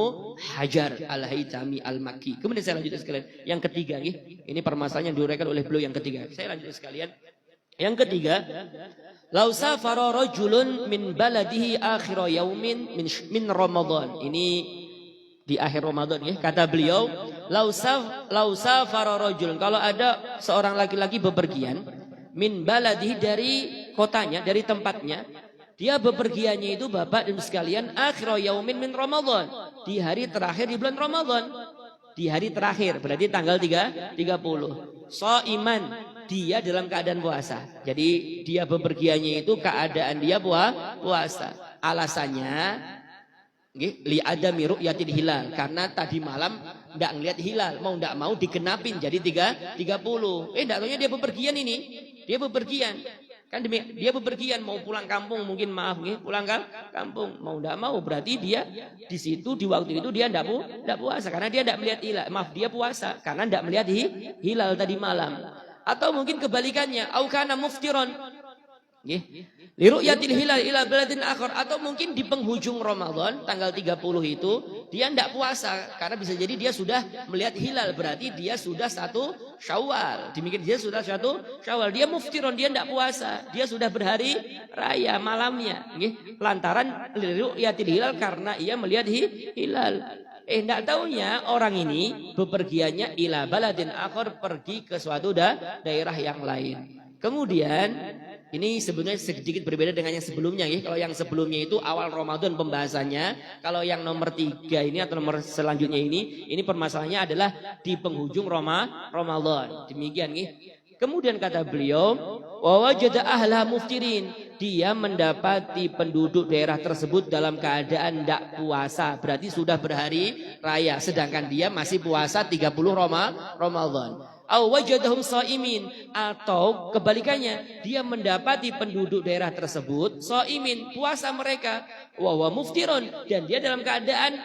Speaker 1: Hajar Al-Haytami Al-Makki. Kemudian saya lanjutkan sekalian. Yang ketiga, ini permasalahan yang diuraikan oleh beliau yang ketiga. Saya lanjutkan sekalian. Yang ketiga, lau safara rajulun min baladihi akhir yaumin min Ramadan. Ini di akhir Ramadan ya. Kata beliau, lau safara rajulun, kalau ada seorang laki-laki bepergian min baladihi dari kotanya, dari tempatnya, dia bepergiannya itu Bapak dan sekalian akhir yaumin min Ramadan, di hari terakhir di bulan Ramadan. Di hari terakhir, berarti tanggal 30. Shaiman, dia dalam keadaan puasa. Jadi dia bepergiannya itu keadaan dia puasa. Alasannya li adami ru'yatil hilal, karena tadi malam enggak ngelihat hilal, mau enggak mau digenapin jadi 30. Enggak taunya dia bepergian ini. Dia bepergian. Kan dia bepergian mau pulang kampung, mungkin pulang kampung, mau enggak mau berarti dia di situ di waktu itu dia enggak puasa karena dia enggak melihat hilal. Dia puasa karena enggak melihat hilal tadi malam. Atau mungkin kebalikannya, au kana muftiron. Li ru'yatil hilal ila baladin akhar, atau mungkin di penghujung Ramadan tanggal 30 itu dia tidak puasa karena bisa jadi dia sudah melihat hilal, berarti dia sudah 1 Syawal. Demikian dia sudah 1 Syawal. Dia muftiron, dia tidak puasa. Dia sudah berhari raya malamnya. Lantaran li ru'yatil hilal karena ia melihat hilal. Tidak taunya orang ini bepergiannya ila baladin akhar, pergi ke suatu daerah yang lain. Kemudian ini sebenarnya sedikit berbeda dengan yang sebelumnya ya. Kalau yang sebelumnya itu awal Ramadan pembahasannya. Kalau yang nomor 3 ini atau nomor selanjutnya ini permasalahannya adalah di penghujung Ramadan. Demikian ya. Kemudian kata beliau, wa wajada ahla muftirin, dia mendapati penduduk daerah tersebut dalam keadaan tidak puasa, berarti sudah berhari raya, sedangkan dia masih puasa 30 Ramadan. Aw wajadahum shaimin, atau kebalikannya, dia mendapati penduduk daerah tersebut shaimin, puasa mereka, wa muftirun, dan dia dalam keadaan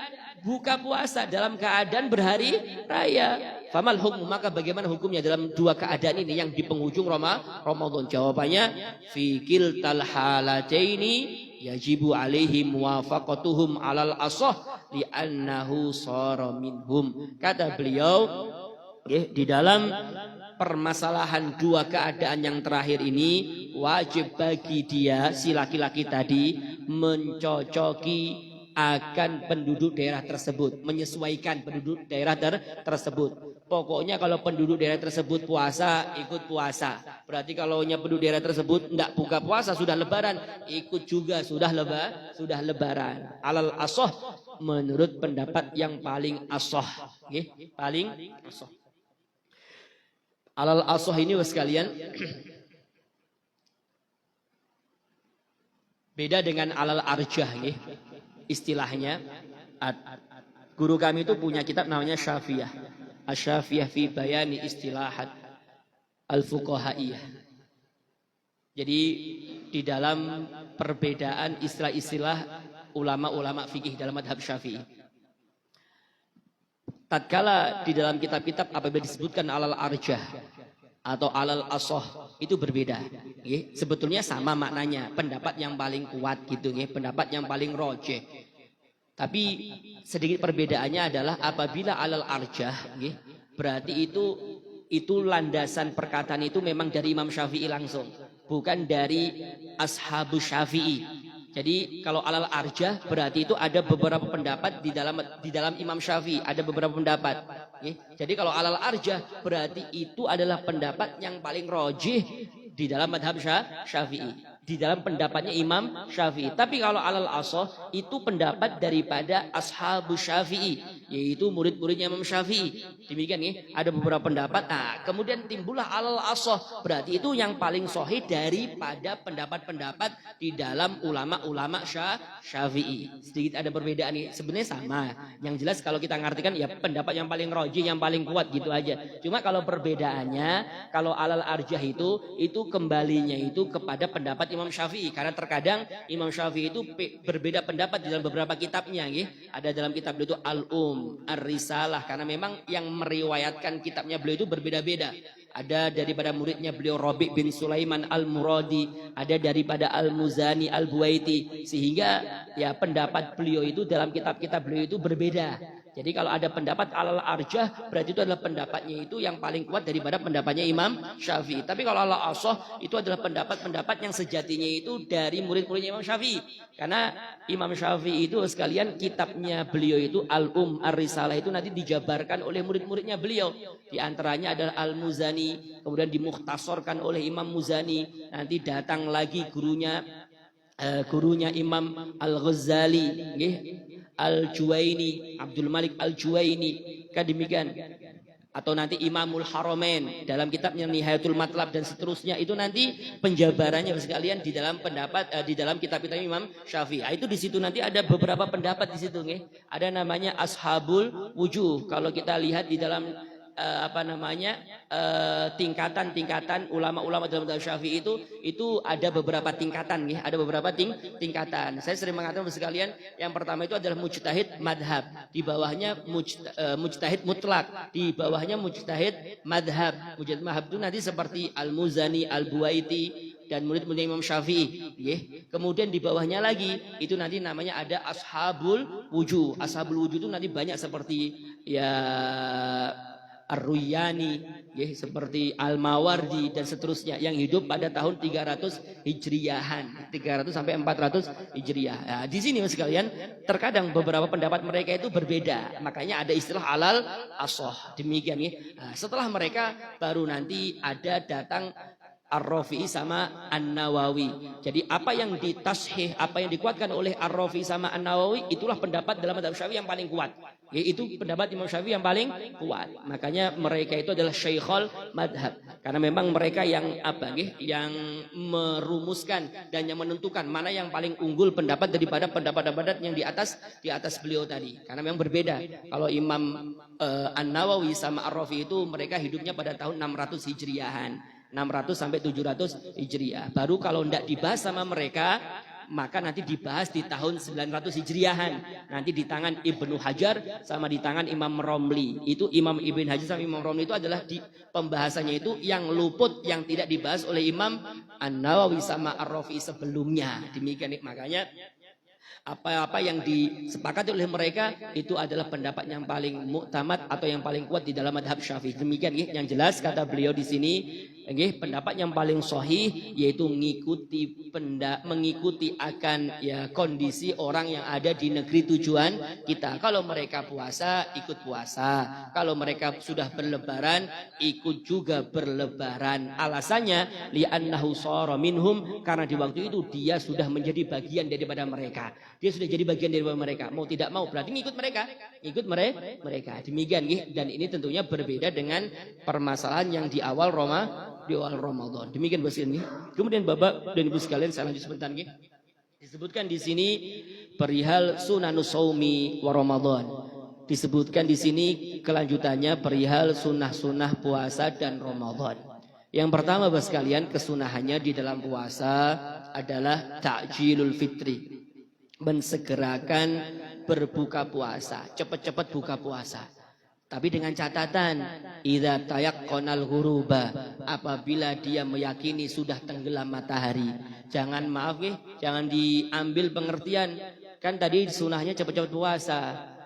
Speaker 1: buka puasa, dalam keadaan berhari raya. Famal hukum, maka bagaimana hukumnya dalam dua keadaan ini yang di penghujung Ramadan? Jawabannya, fi kiltal halataini yajibu alaihim muwafaqatuhum alal asah li'annahu shara minhum. Kata beliau, di dalam permasalahan dua keadaan yang terakhir ini wajib bagi dia, si laki-laki tadi, mencocoki akan penduduk daerah tersebut, menyesuaikan penduduk daerah tersebut. Pokoknya kalau penduduk daerah tersebut puasa, ikut puasa. Berarti kalau penduduk daerah tersebut tidak buka puasa, sudah lebaran, ikut juga, sudah lebaran. Alal asoh, menurut pendapat yang paling asoh. Paling asoh. Alal asoh ini sekalian beda dengan alal arjah. Istilahnya, guru kami itu punya kitab namanya Syafiyah. Asy-Syafiyah fi bayani istilahat al-fuqahaiyah. Jadi di dalam perbedaan istilah-istilah ulama-ulama fikih dalam madhab Syafi'i. Tatkala di dalam kitab-kitab apabila disebutkan alal arjah, atau alal asoh itu berbeda. Sebetulnya sama maknanya, pendapat yang paling kuat gitu, pendapat yang paling rojeh. Tapi sedikit perbedaannya adalah apabila alal arjah, berarti itu landasan perkataan itu memang dari Imam Syafi'i langsung, bukan dari ashabus Syafi'i. Jadi kalau alal arjah berarti itu ada beberapa pendapat di dalam Imam Syafi'i, ada beberapa pendapat. Jadi kalau alal arjah berarti itu adalah pendapat yang paling rojih di dalam madhab Syafi'i, di dalam pendapatnya Imam Syafi'i. Tapi kalau alal asoh itu pendapat daripada ashabus Syafi'i, yaitu murid-muridnya Imam Syafi'i. Demikian ada beberapa pendapat. Nah, kemudian timbullah alal asoh, berarti itu yang paling sahih daripada pendapat-pendapat di dalam ulama-ulama Syafi'i. Sedikit ada perbedaan nih, sebenarnya sama. Yang jelas kalau kita ngartikan ya pendapat yang paling rajih, yang paling kuat gitu aja. Cuma kalau perbedaannya, kalau alal arjah itu kembalinya itu kepada pendapat Imam Syafi'i, karena terkadang Imam Syafi'i itu berbeda pendapat di dalam beberapa kitabnya. Ada dalam kitab beliau itu Al-Um, Ar-Risalah, karena memang yang meriwayatkan kitabnya beliau itu berbeda-beda. Ada daripada muridnya beliau Rabi' bin Sulaiman Al-Muradi, ada daripada Al-Muzani Al-Buwaiti, sehingga ya pendapat beliau itu dalam kitab-kitab beliau itu berbeda. Jadi kalau ada pendapat alal arjah berarti itu adalah pendapatnya itu yang paling kuat daripada pendapatnya Imam Syafi'i. Tapi kalau alal asoh itu adalah pendapat-pendapat yang sejatinya itu dari murid-muridnya Imam Syafi'i. Karena Imam Syafi'i itu sekalian kitabnya beliau itu Al-Um Ar-Risalah itu nanti dijabarkan oleh murid-muridnya beliau. Di antaranya adalah Al-Muzani, kemudian dimukhtasorkan oleh Imam Muzani. Nanti datang lagi gurunya Imam Al-Ghazali, Al-Juwaini, Abdul Malik Al-Juwaini, kan demikian. Atau nanti Imamul Haramain dalam kitabnya Nihayatul Matlab dan seterusnya, itu nanti penjabarannya sekalian di dalam pendapat di dalam kitab-kitab Imam Syafi'i. Itu di situ nanti ada beberapa pendapat di situ, Ada namanya Ashabul Wujuh. Kalau kita lihat di dalam tingkatan-tingkatan ulama-ulama dalam madhab Syafi'i itu ada beberapa tingkatan, ada beberapa tingkatan. Saya sering mengatakan sekalian, yang pertama itu adalah mujtahid madhab, di bawahnya mujtahid mutlak, di bawahnya mujtahid madhab. Mujtahid madhab itu nanti seperti Al-Muzani, Al-Buwaiti dan murid-murid Imam Syafi'i. Kemudian di bawahnya lagi itu nanti namanya ada Ashabul Wujuh. Ashabul Wujuh itu nanti banyak seperti Ar-Ruyani, seperti Al-Mawardi dan seterusnya yang hidup pada tahun 300 Hijriyahan, 300 sampai 400 Hijriyah. Nah, di sini sekalian terkadang beberapa pendapat mereka itu berbeda. Makanya ada istilah alal asoh. Demikian Nah, setelah mereka baru nanti ada datang Ar-Rafi'i sama An-Nawawi. Jadi apa yang ditashih, apa yang dikuatkan oleh Ar-Rafi'i sama An-Nawawi, itulah pendapat dalam madhab Syafi'i yang paling kuat. Itu pendapat Imam Syafi'i yang paling kuat. Makanya mereka itu adalah Syekhul Madhab. Karena memang mereka yang yang merumuskan dan yang menentukan mana yang paling unggul pendapat daripada pendapat-pendapat yang di atas beliau tadi. Karena memang berbeda. Kalau Imam An-Nawawi sama Ar-Rafi'i itu mereka hidupnya pada tahun 600 Hijriyahan. 600 sampai 700 Hijriah. Baru kalau tidak dibahas sama mereka, maka nanti dibahas di tahun 900 Hijriahan. Nanti di tangan Ibnu Hajar sama di tangan Imam Romli. Itu Imam Ibn Hajar sama Imam Romli itu adalah di pembahasannya itu yang luput, yang tidak dibahas oleh Imam An-Nawawi sama Ar-Rafi'i sebelumnya. Demikian makanya apa-apa yang disepakati oleh mereka itu adalah pendapat yang paling muktamad atau yang paling kuat di dalam madhab Syafi'i. Demikian yang jelas kata beliau di sini, pendapat yang paling sahih yaitu mengikuti akan kondisi orang yang ada di negeri tujuan kita. Kalau mereka puasa, ikut puasa. Kalau mereka sudah berlebaran, ikut juga berlebaran. Alasannya li'annahu shara minhum, karena di waktu itu dia sudah menjadi bagian daripada mereka. Dia sudah jadi bagian daripada mereka. Mau tidak mau berarti ngikut mereka. Ikut mereka. Demikian dan ini tentunya berbeda dengan permasalahan yang di awal Ramadan. Demikian bahasa ini. Kemudian Bapak dan Ibu sekalian, saya lanjut sebentar disebutkan di sini perihal sunanus saumi wa Ramadan. Disebutkan di sini kelanjutannya perihal sunnah-sunnah puasa dan Ramadan. Yang pertama Bapak sekalian, kesunahannya di dalam puasa adalah ta'jilul fitri. Mensegerakan berbuka puasa, cepat-cepat buka puasa. Tapi dengan catatan, idza tayaqqanal ghuruba, apabila dia meyakini sudah tenggelam matahari. Jangan jangan diambil pengertian kan tadi sunahnya cepat-cepat puasa.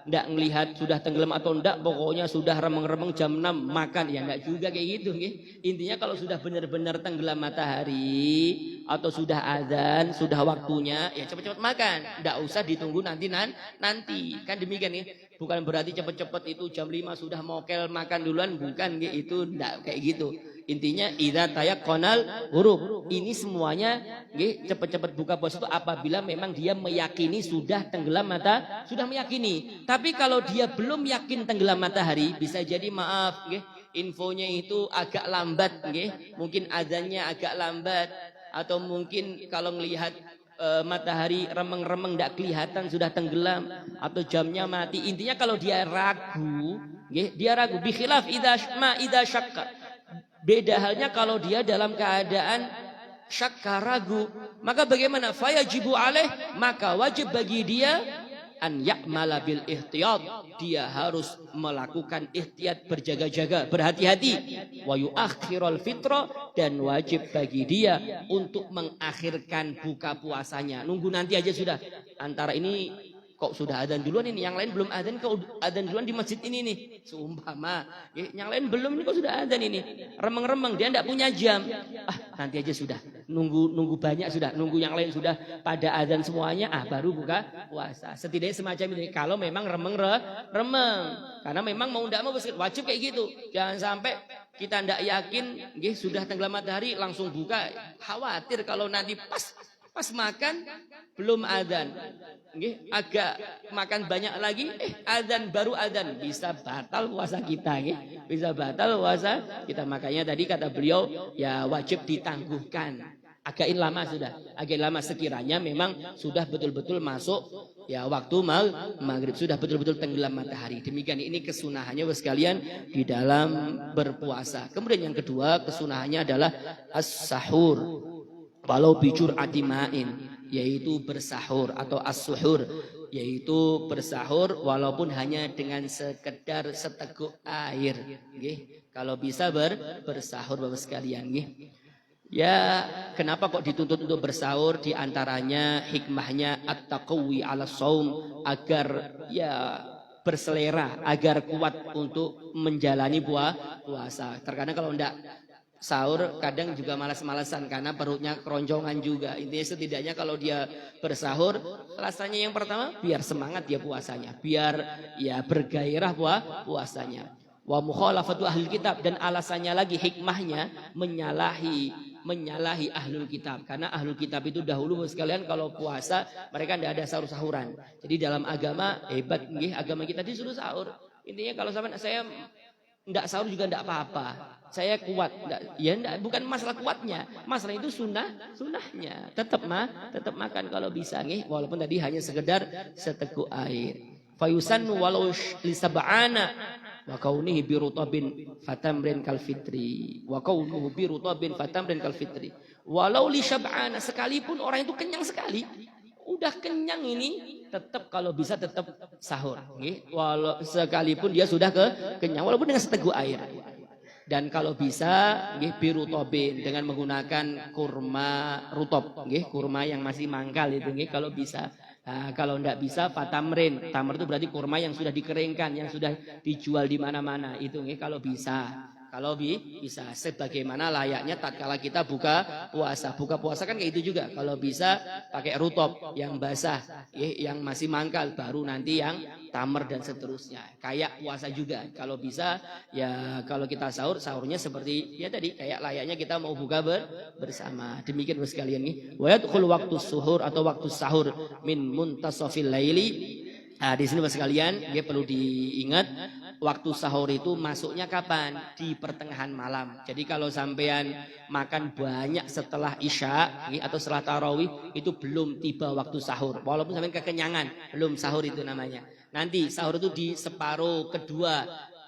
Speaker 1: Nggak ngelihat sudah tenggelam atau enggak, pokoknya sudah remeng-remeng jam 6 makan. Ya enggak juga kayak gitu. Intinya kalau sudah benar-benar tenggelam matahari atau sudah azan, sudah waktunya, ya cepat-cepat makan. Enggak usah ditunggu nanti. Kan demikian nih. Bukan berarti cepat-cepat itu jam 5 sudah mokel makan duluan, bukan itu enggak kayak gitu. Intinya idza tayaqqanal ghurub. Ini semuanya cepat-cepat buka puasa itu apabila memang dia meyakini sudah tenggelam sudah meyakini. Tapi kalau dia belum yakin tenggelam matahari, bisa jadi maaf infonya itu agak lambat mungkin azannya agak lambat atau mungkin kalau melihat matahari remeng-remeng tidak kelihatan sudah tenggelam atau jamnya mati. Intinya kalau dia ragu, bi khilaf idza syakka. Beda halnya kalau dia dalam keadaan syakka, ragu, maka bagaimana? Fayajibu alaih, maka wajib bagi dia an ya'mala bil ihtiyat, dia harus melakukan ihtiyat, berjaga-jaga, berhati-hati. Wa yu'akhirul fitra, dan wajib bagi dia untuk mengakhirkan buka puasanya. Nunggu nanti aja sudah. Antara ini kok sudah adzan duluan ini, yang lain belum adzan, kok adzan duluan di masjid ini nih, seumpama yang lain belum, ini kok sudah adzan ini, remeng-remeng, dia tidak punya jam, nanti aja sudah, nunggu banyak sudah, nunggu yang lain sudah pada adzan semuanya, baru buka puasa. Setidaknya semacam ini kalau memang remeng, karena memang mau tidak mau wajib kayak gitu. Jangan sampai kita tidak yakin sudah tenggelam matahari langsung buka, khawatir kalau nanti pas makan belum adzan, agak makan banyak lagi, adzan, baru adzan, bisa batal puasa kita, bisa batal puasa kita. Makanya tadi kata beliau ya wajib ditangguhkan. Agak lama sudah, agak lama sekiranya memang sudah betul-betul masuk ya waktu maghrib, sudah betul-betul tenggelam matahari. Demikian ini kesunahannya sekalian di dalam berpuasa. Kemudian yang kedua kesunahannya adalah as-sahur. Walau bijur atimain, yaitu bersahur, atau as-suhur, yaitu bersahur walaupun hanya dengan sekedar seteguk air. Kalau bisa bersahur Bapak sekalian. Ya, kenapa kok dituntut untuk bersahur? Di antaranya hikmahnya at-taqwi 'ala shaum, agar ya berselera, agar kuat untuk menjalani puasa. Terkadang kalau enggak sahur kadang juga malas-malasan karena perutnya keroncongan juga. Intinya setidaknya kalau dia bersahur, rasanya yang pertama biar semangat dia puasanya, biar ya bergairah puasanya. Wa mukhalafatu ahli kitab, dan alasannya lagi hikmahnya menyalahi ahlul kitab, karena ahlul kitab itu dahulu sekalian kalau puasa mereka tidak ada sahur-sahuran. Jadi dalam agama hebat agama kita disuruh sahur. Intinya kalau saya enggak sahur juga enggak apa-apa, saya kuat, bukan masalah kuatnya, masalah itu sunahnya, tetap makan kalau bisa walaupun tadi hanya sekedar seteguk air. Fayusannu walau lisab'ana wa kaunihi birutabin fatamrin kal fitri, wa kaunuhu birutabin fatamrin kal fitri, walau lisab'ana, sekalipun orang itu kenyang sekali, udah kenyang ini, tetap kalau bisa tetap sahur, walau sekalipun dia sudah kenyang walaupun dengan seteguk air. Dan kalau bisa birutobin, dengan menggunakan kurma rutob, kurma yang masih mangkal itu kalau bisa. Nah, kalau tidak bisa fatamrin, tamr itu berarti kurma yang sudah dikeringkan, yang sudah dijual di mana-mana itu kalau bisa. Kalau bisa, sebagaimana layaknya tatkala kita buka puasa kan kayak itu juga. Kalau bisa pakai rutob yang basah, yang masih mangkal, baru nanti yang tamar dan seterusnya. Kayak puasa juga. Kalau bisa ya kalau kita sahurnya seperti ya tadi, kayak layaknya kita mau buka bersama. Demikian sekalian wa yadkhul waktu suhur atau waktu sahur min muntasafil laili. Nah, di sini sekalian perlu diingat, waktu sahur itu masuknya kapan? Di pertengahan malam. Jadi kalau sampean makan banyak setelah isya atau setelah tarawih, itu belum tiba waktu sahur. Walaupun sampean kekenyangan, belum sahur itu namanya. Nanti sahur itu di separuh kedua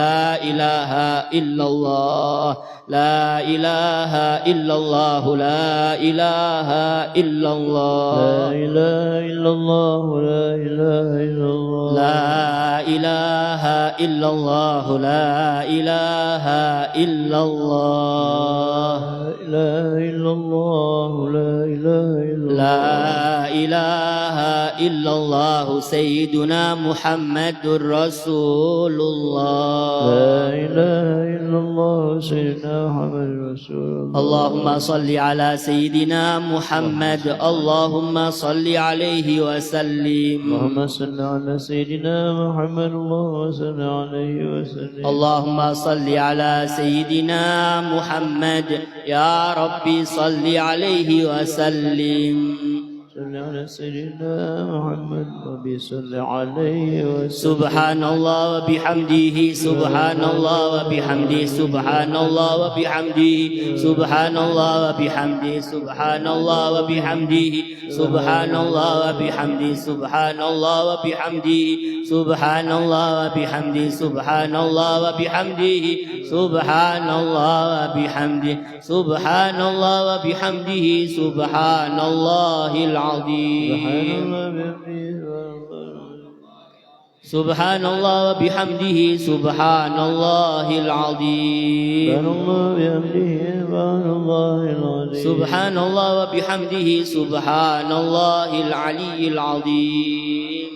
Speaker 1: لا إله إلا الله لا إله إلا الله لا إله إلا الله
Speaker 3: لا إله إلا الله لا إله إلا الله
Speaker 1: لا إله إلا الله لا إله إلا الله سيدنا محمد رسول الله
Speaker 3: لا إله إلا الله سيدنا محمد رسول الله
Speaker 1: اللهم صل على سيدنا محمد اللهم صل عليه وسلم
Speaker 3: اللهم صل على سيدنا محمد اللهم صل عليه وسلم
Speaker 1: اللهم صل على سيدنا محمد يا ربي صل عليه وسلم
Speaker 3: صل على سيدنا محمد ربي صل عليه وسلم
Speaker 1: سبحان الله وبحمده سبحان الله وبحمده سبحان الله وبحمده سبحان الله وبحمده سبحان الله وبحمده سبحان الله وبحمده سبحان الله وبحمده سبحان الله وبحمده سبحان الله وبحمده سبحان الله وبحمده سبحان الله وبحمده سبحان الله العظيم سبحان الله وبحمده سبحان الله العظيم سبحان الله وبحمده سبحان الله العلي العظيم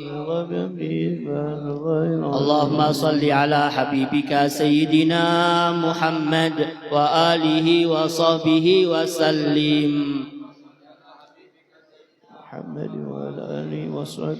Speaker 1: اللهم صل على حبيبك سيدنا محمد وآله وصحبه وسلم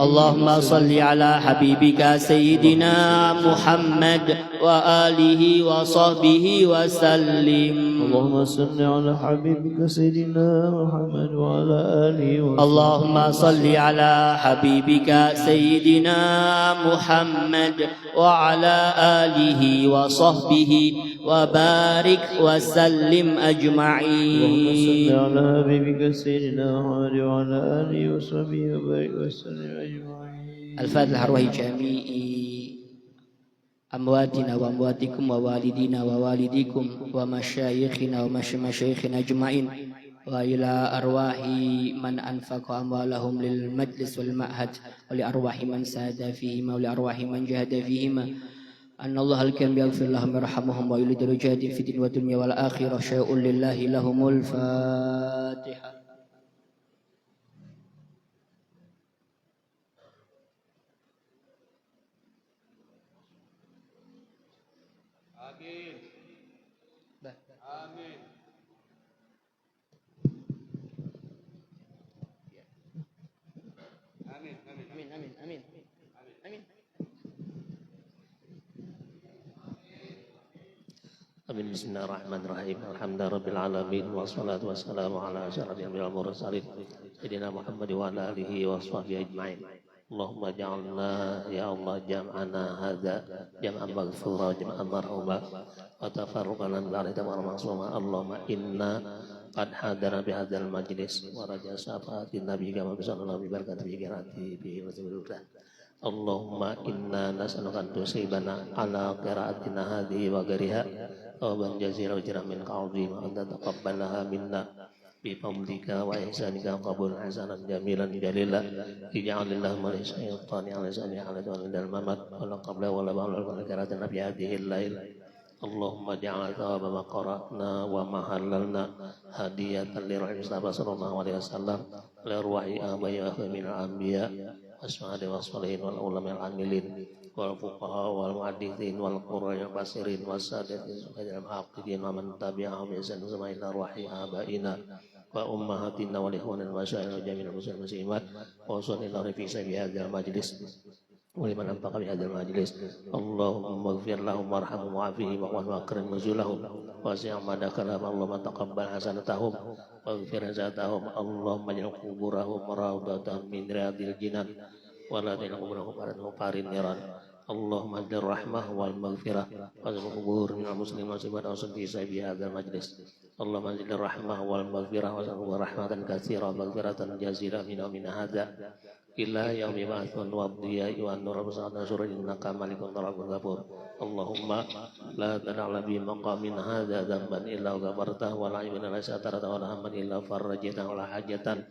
Speaker 1: اللهم صل على حبيبك سيدنا محمد وآله وصحبه وسلم
Speaker 3: اللهم صل على حبيبك سيدنا محمد وعلى آله وصحبه
Speaker 1: اللهم صل على حبيبك سيدنا محمد وعلى آله وصحبه وبارك وسلم أجمعين
Speaker 3: اللهم صل على حبيبك سيدنا محمد وعلى آله وصحبه وبارك وسلم أجمعين
Speaker 1: الفاتحة أرواح جميع أمواتنا وأمواتكم ووالدينا ووالديكم ومشايخنا ومشايخنا أجمعين وإلى أرواح من أنفق أموالهم للمجلس والمعهد ولأرواح من ساد فيهما ولأرواح من جهد فيهما أن الله الكريم يغفر لهم ويرحمهم ويولي درجات في الدين والدنيا والآخرة شيء لله لهم الفاتحة
Speaker 5: Amin. Bismillahirrahmanirrahim. Alhamdulillahirabbil alamin wassalatu wassalamu ala asyrafil anbiya'i wal mursalin sayyidina Muhammad wa ala alihi washabihi ajmain. Allahumma ja'alna ya Allah jam'ana hadza jam'an maghfura jam'an marhuma wa tafarruqana min ba'di maghfura. Allahumma inna qad hadara bi hadzal majlis wa raja syafaatin nabi kama sallallahu alaihi barakatuh bi qiraati bi rasulillah. Allahumma inna nas'aluka an tusibana ala qiraatina hadhihi wa ghayriha tawban jazilan ujran min qalbi wa anta taqabbalaha minna bi fadlika wa ihsanika qabul hasanan jamilan jalila ij'alillahu ma syaitan ala sani ala dal mamat wa la qabla wa la ba'da wa la qiraatin nabi hadhihi al-lail. Allahumma ja'al thawaba ma qara'na wa ma halalna hadiyatan li ruhi Mustafa sallallahu alaihi wasallam li ruhi abai wa min al-anbiya wassuhada wassalihin wal ulama al-amilin wal fuqaha wal muhaddithin wal qurra wal basirin wasadatin dalam aqidin wa man tabi'ahum bi ihsan ila ruhi abaina wa ummahatina wal ikhwanina wa sa'il jami'il muslimin wa sallallahu fi sabi hadzal majlis wa liman anfaqa bi hadzal majlis. Allahumma ighfir lahum warhamhum wa'afihim wa akrim nuzulahum wa wasi' madakhalahum. Allahumma taqabbal hasanatahum wa ighfir hazatahum. Allahumma ij'al quburahum rawdatan min riyadil jinan wa la taj'al quburahum qarin niran. Allahumma adzir rahmah wal maghfirah wa qubur minal muslimin wa fi sabi hadzal majlis. Allahumma adzir rahmah wal maghfirah wa rahmatan katsira wa maghfiratan jazila min hadza ila yaumi ba'tsun wa dhiya'i wa nur rasana surah innaka malikun rabbul ghafur. Allahumma la tada'la bi maqamin hadza dzamban illa ghafartahu wa la yumina la satarata wa la hamman illa farajtahu wa la hajatan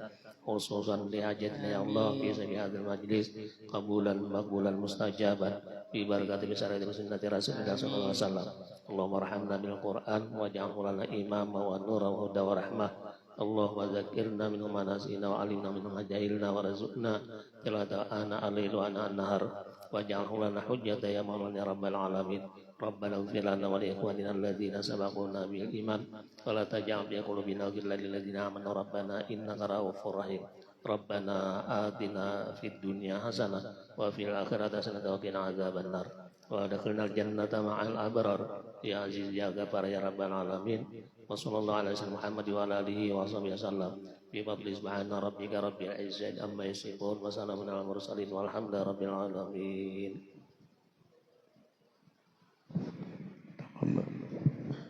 Speaker 5: khususan li hajatina ya Allah fi sabi hadzal majlis qabulan maqbulan mustajaban bi barakati bisyarati sunnati rasulillah sallallahu alaihi wasallam. Allahumma arhamna bil Qur'an waj'alhu lana imama wa nura wa huda wa rahmah. Allahumma zakirna minhu ma nasina wa alimna minhu ma jahilna wa razukna tilata ana al-lailu ana an-nahar waj'alhu lana hujjata ya mawlana ya rabbal alamin. Rabbana ighfir lana wa li ikhwanina alladhina sabaquna bil iman wa la taj'al fi qulubina ghillan lil ladzina amanu rabbana innaka ra'ufur rahim. Rabbana atina fid dunya hasanah wa fil akhirati hasanah wa qina adzabannar wa adkhilnal jannata ma'al abrar ya aziz ya ghafar ya rabbal alamin. Wa sallallahu ala sayyidina Muhammad wa ala alihi wa sahbihi wasallam. Bi fadli subhana rabbika rabbil izzati amma yasifun wa salamun alal mursalin walhamdulillahi rabbil alamin.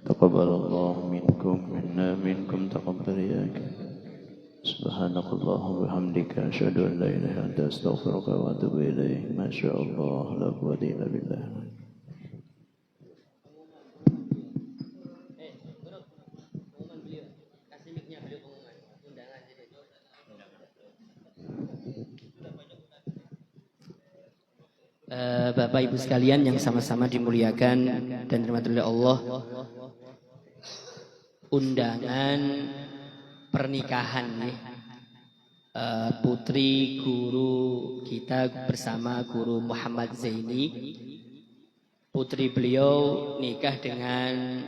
Speaker 3: Taqabbalallahu minkum minna minkum taqabbal ya Subhanakallahumma wa bihamdika asyhadu an la ilaha illa anta astaghfiruka wa atubu ilaik. Masyaallah la quwwata illa billah.
Speaker 1: Bapak Ibu sekalian yang sama-sama dimuliakan dan dirahmati oleh Allah, undangan pernikahan nih, putri guru kita bersama Guru Muhammad Zaini. Putri beliau nikah dengan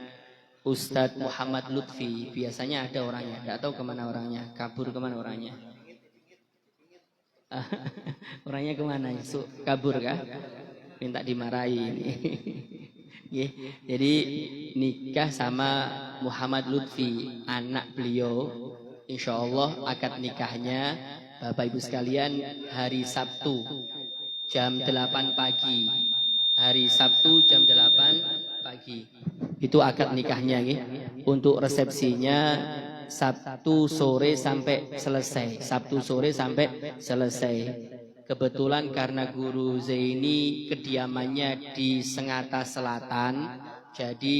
Speaker 1: Ustadz Muhammad Lutfi. Biasanya ada orangnya, tidak tahu kemana orangnya, kabur kemana orangnya. Orangnya kemana? Kabur kah? Minta dimarahi. Jadi nikah sama Muhammad Lutfi, anak beliau. Insya Allah akad nikahnya Bapak Ibu sekalian hari Sabtu jam 8 pagi. Hari Sabtu jam 8 pagi. Itu akad nikahnya. Untuk resepsinya Sabtu sore sampai selesai. Sabtu sore sampai selesai. Kebetulan karena Guru Zaini kediamannya di Sengata Selatan, jadi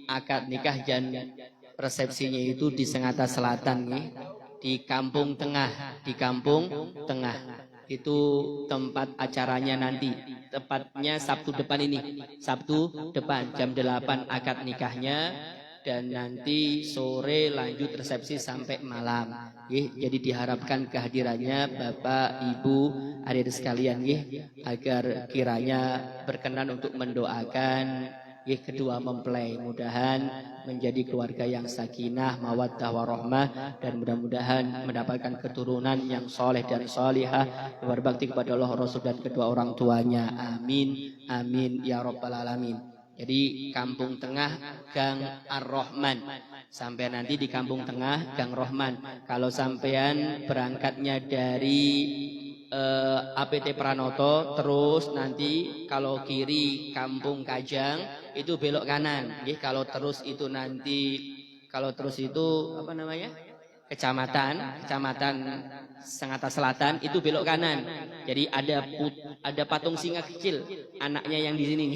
Speaker 1: akad nikah dan resepsinya itu di Sengata Selatan nih, di Kampung Tengah, di Kampung Tengah. Itu tempat acaranya nanti. Tepatnya Sabtu depan ini. Sabtu depan jam 8 akad nikahnya. Dan nanti sore lanjut resepsi sampai malam. Jadi diharapkan kehadirannya Bapak, Ibu, adik-adik sekalian agar kiranya berkenan untuk mendoakan kedua mempelai. Mudahan menjadi keluarga yang sakinah, mawaddah, warahmah, dan mudah-mudahan mendapatkan keturunan yang soleh dan solihah, berbakti kepada Allah, Rasul, dan kedua orang tuanya. Amin, amin, ya rabbal alamin. Jadi Kampung Tengah Gang Ar-Rahman. Sampai nanti di Kampung Tengah Gang Rahman. Kalau sampean berangkatnya dari APT Pranoto, terus nanti kalau kiri Kampung Kajang itu belok kanan. Kalau terus itu apa namanya? Kecamatan Sengata Selatan itu belok kanan. Jadi ada patung singa kecil anaknya yang di sini.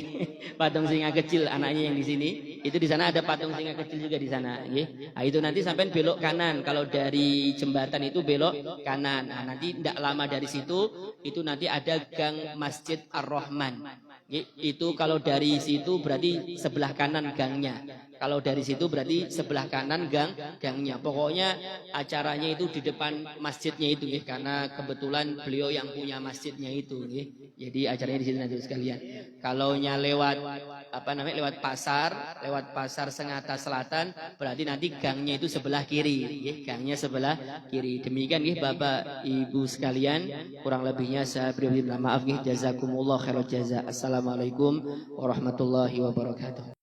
Speaker 1: Patung singa kecil anaknya yang di sini. Itu di sana ada patung singa kecil juga di sana. Nah, itu nanti sampai belok kanan. Kalau dari jembatan itu belok kanan. Nah, nanti tidak lama dari situ itu nanti ada Gang Masjid Ar-Rahman. Itu kalau dari situ berarti sebelah kanan gangnya. Kalau dari situ berarti sebelah kanan gangnya. Pokoknya acaranya itu di depan masjidnya itu, karena kebetulan beliau yang punya masjidnya itu. Jadi acaranya di situ nanti sekalian. Kalaunya lewat lewat pasar Sengata Selatan, berarti nanti gangnya itu sebelah kiri. Gangnya sebelah kiri. Demikian Bapak Ibu sekalian. Kurang lebihnya saya beri maaf. Jazakumullah khairal jaza. Assalamualaikum warahmatullahi wabarakatuh.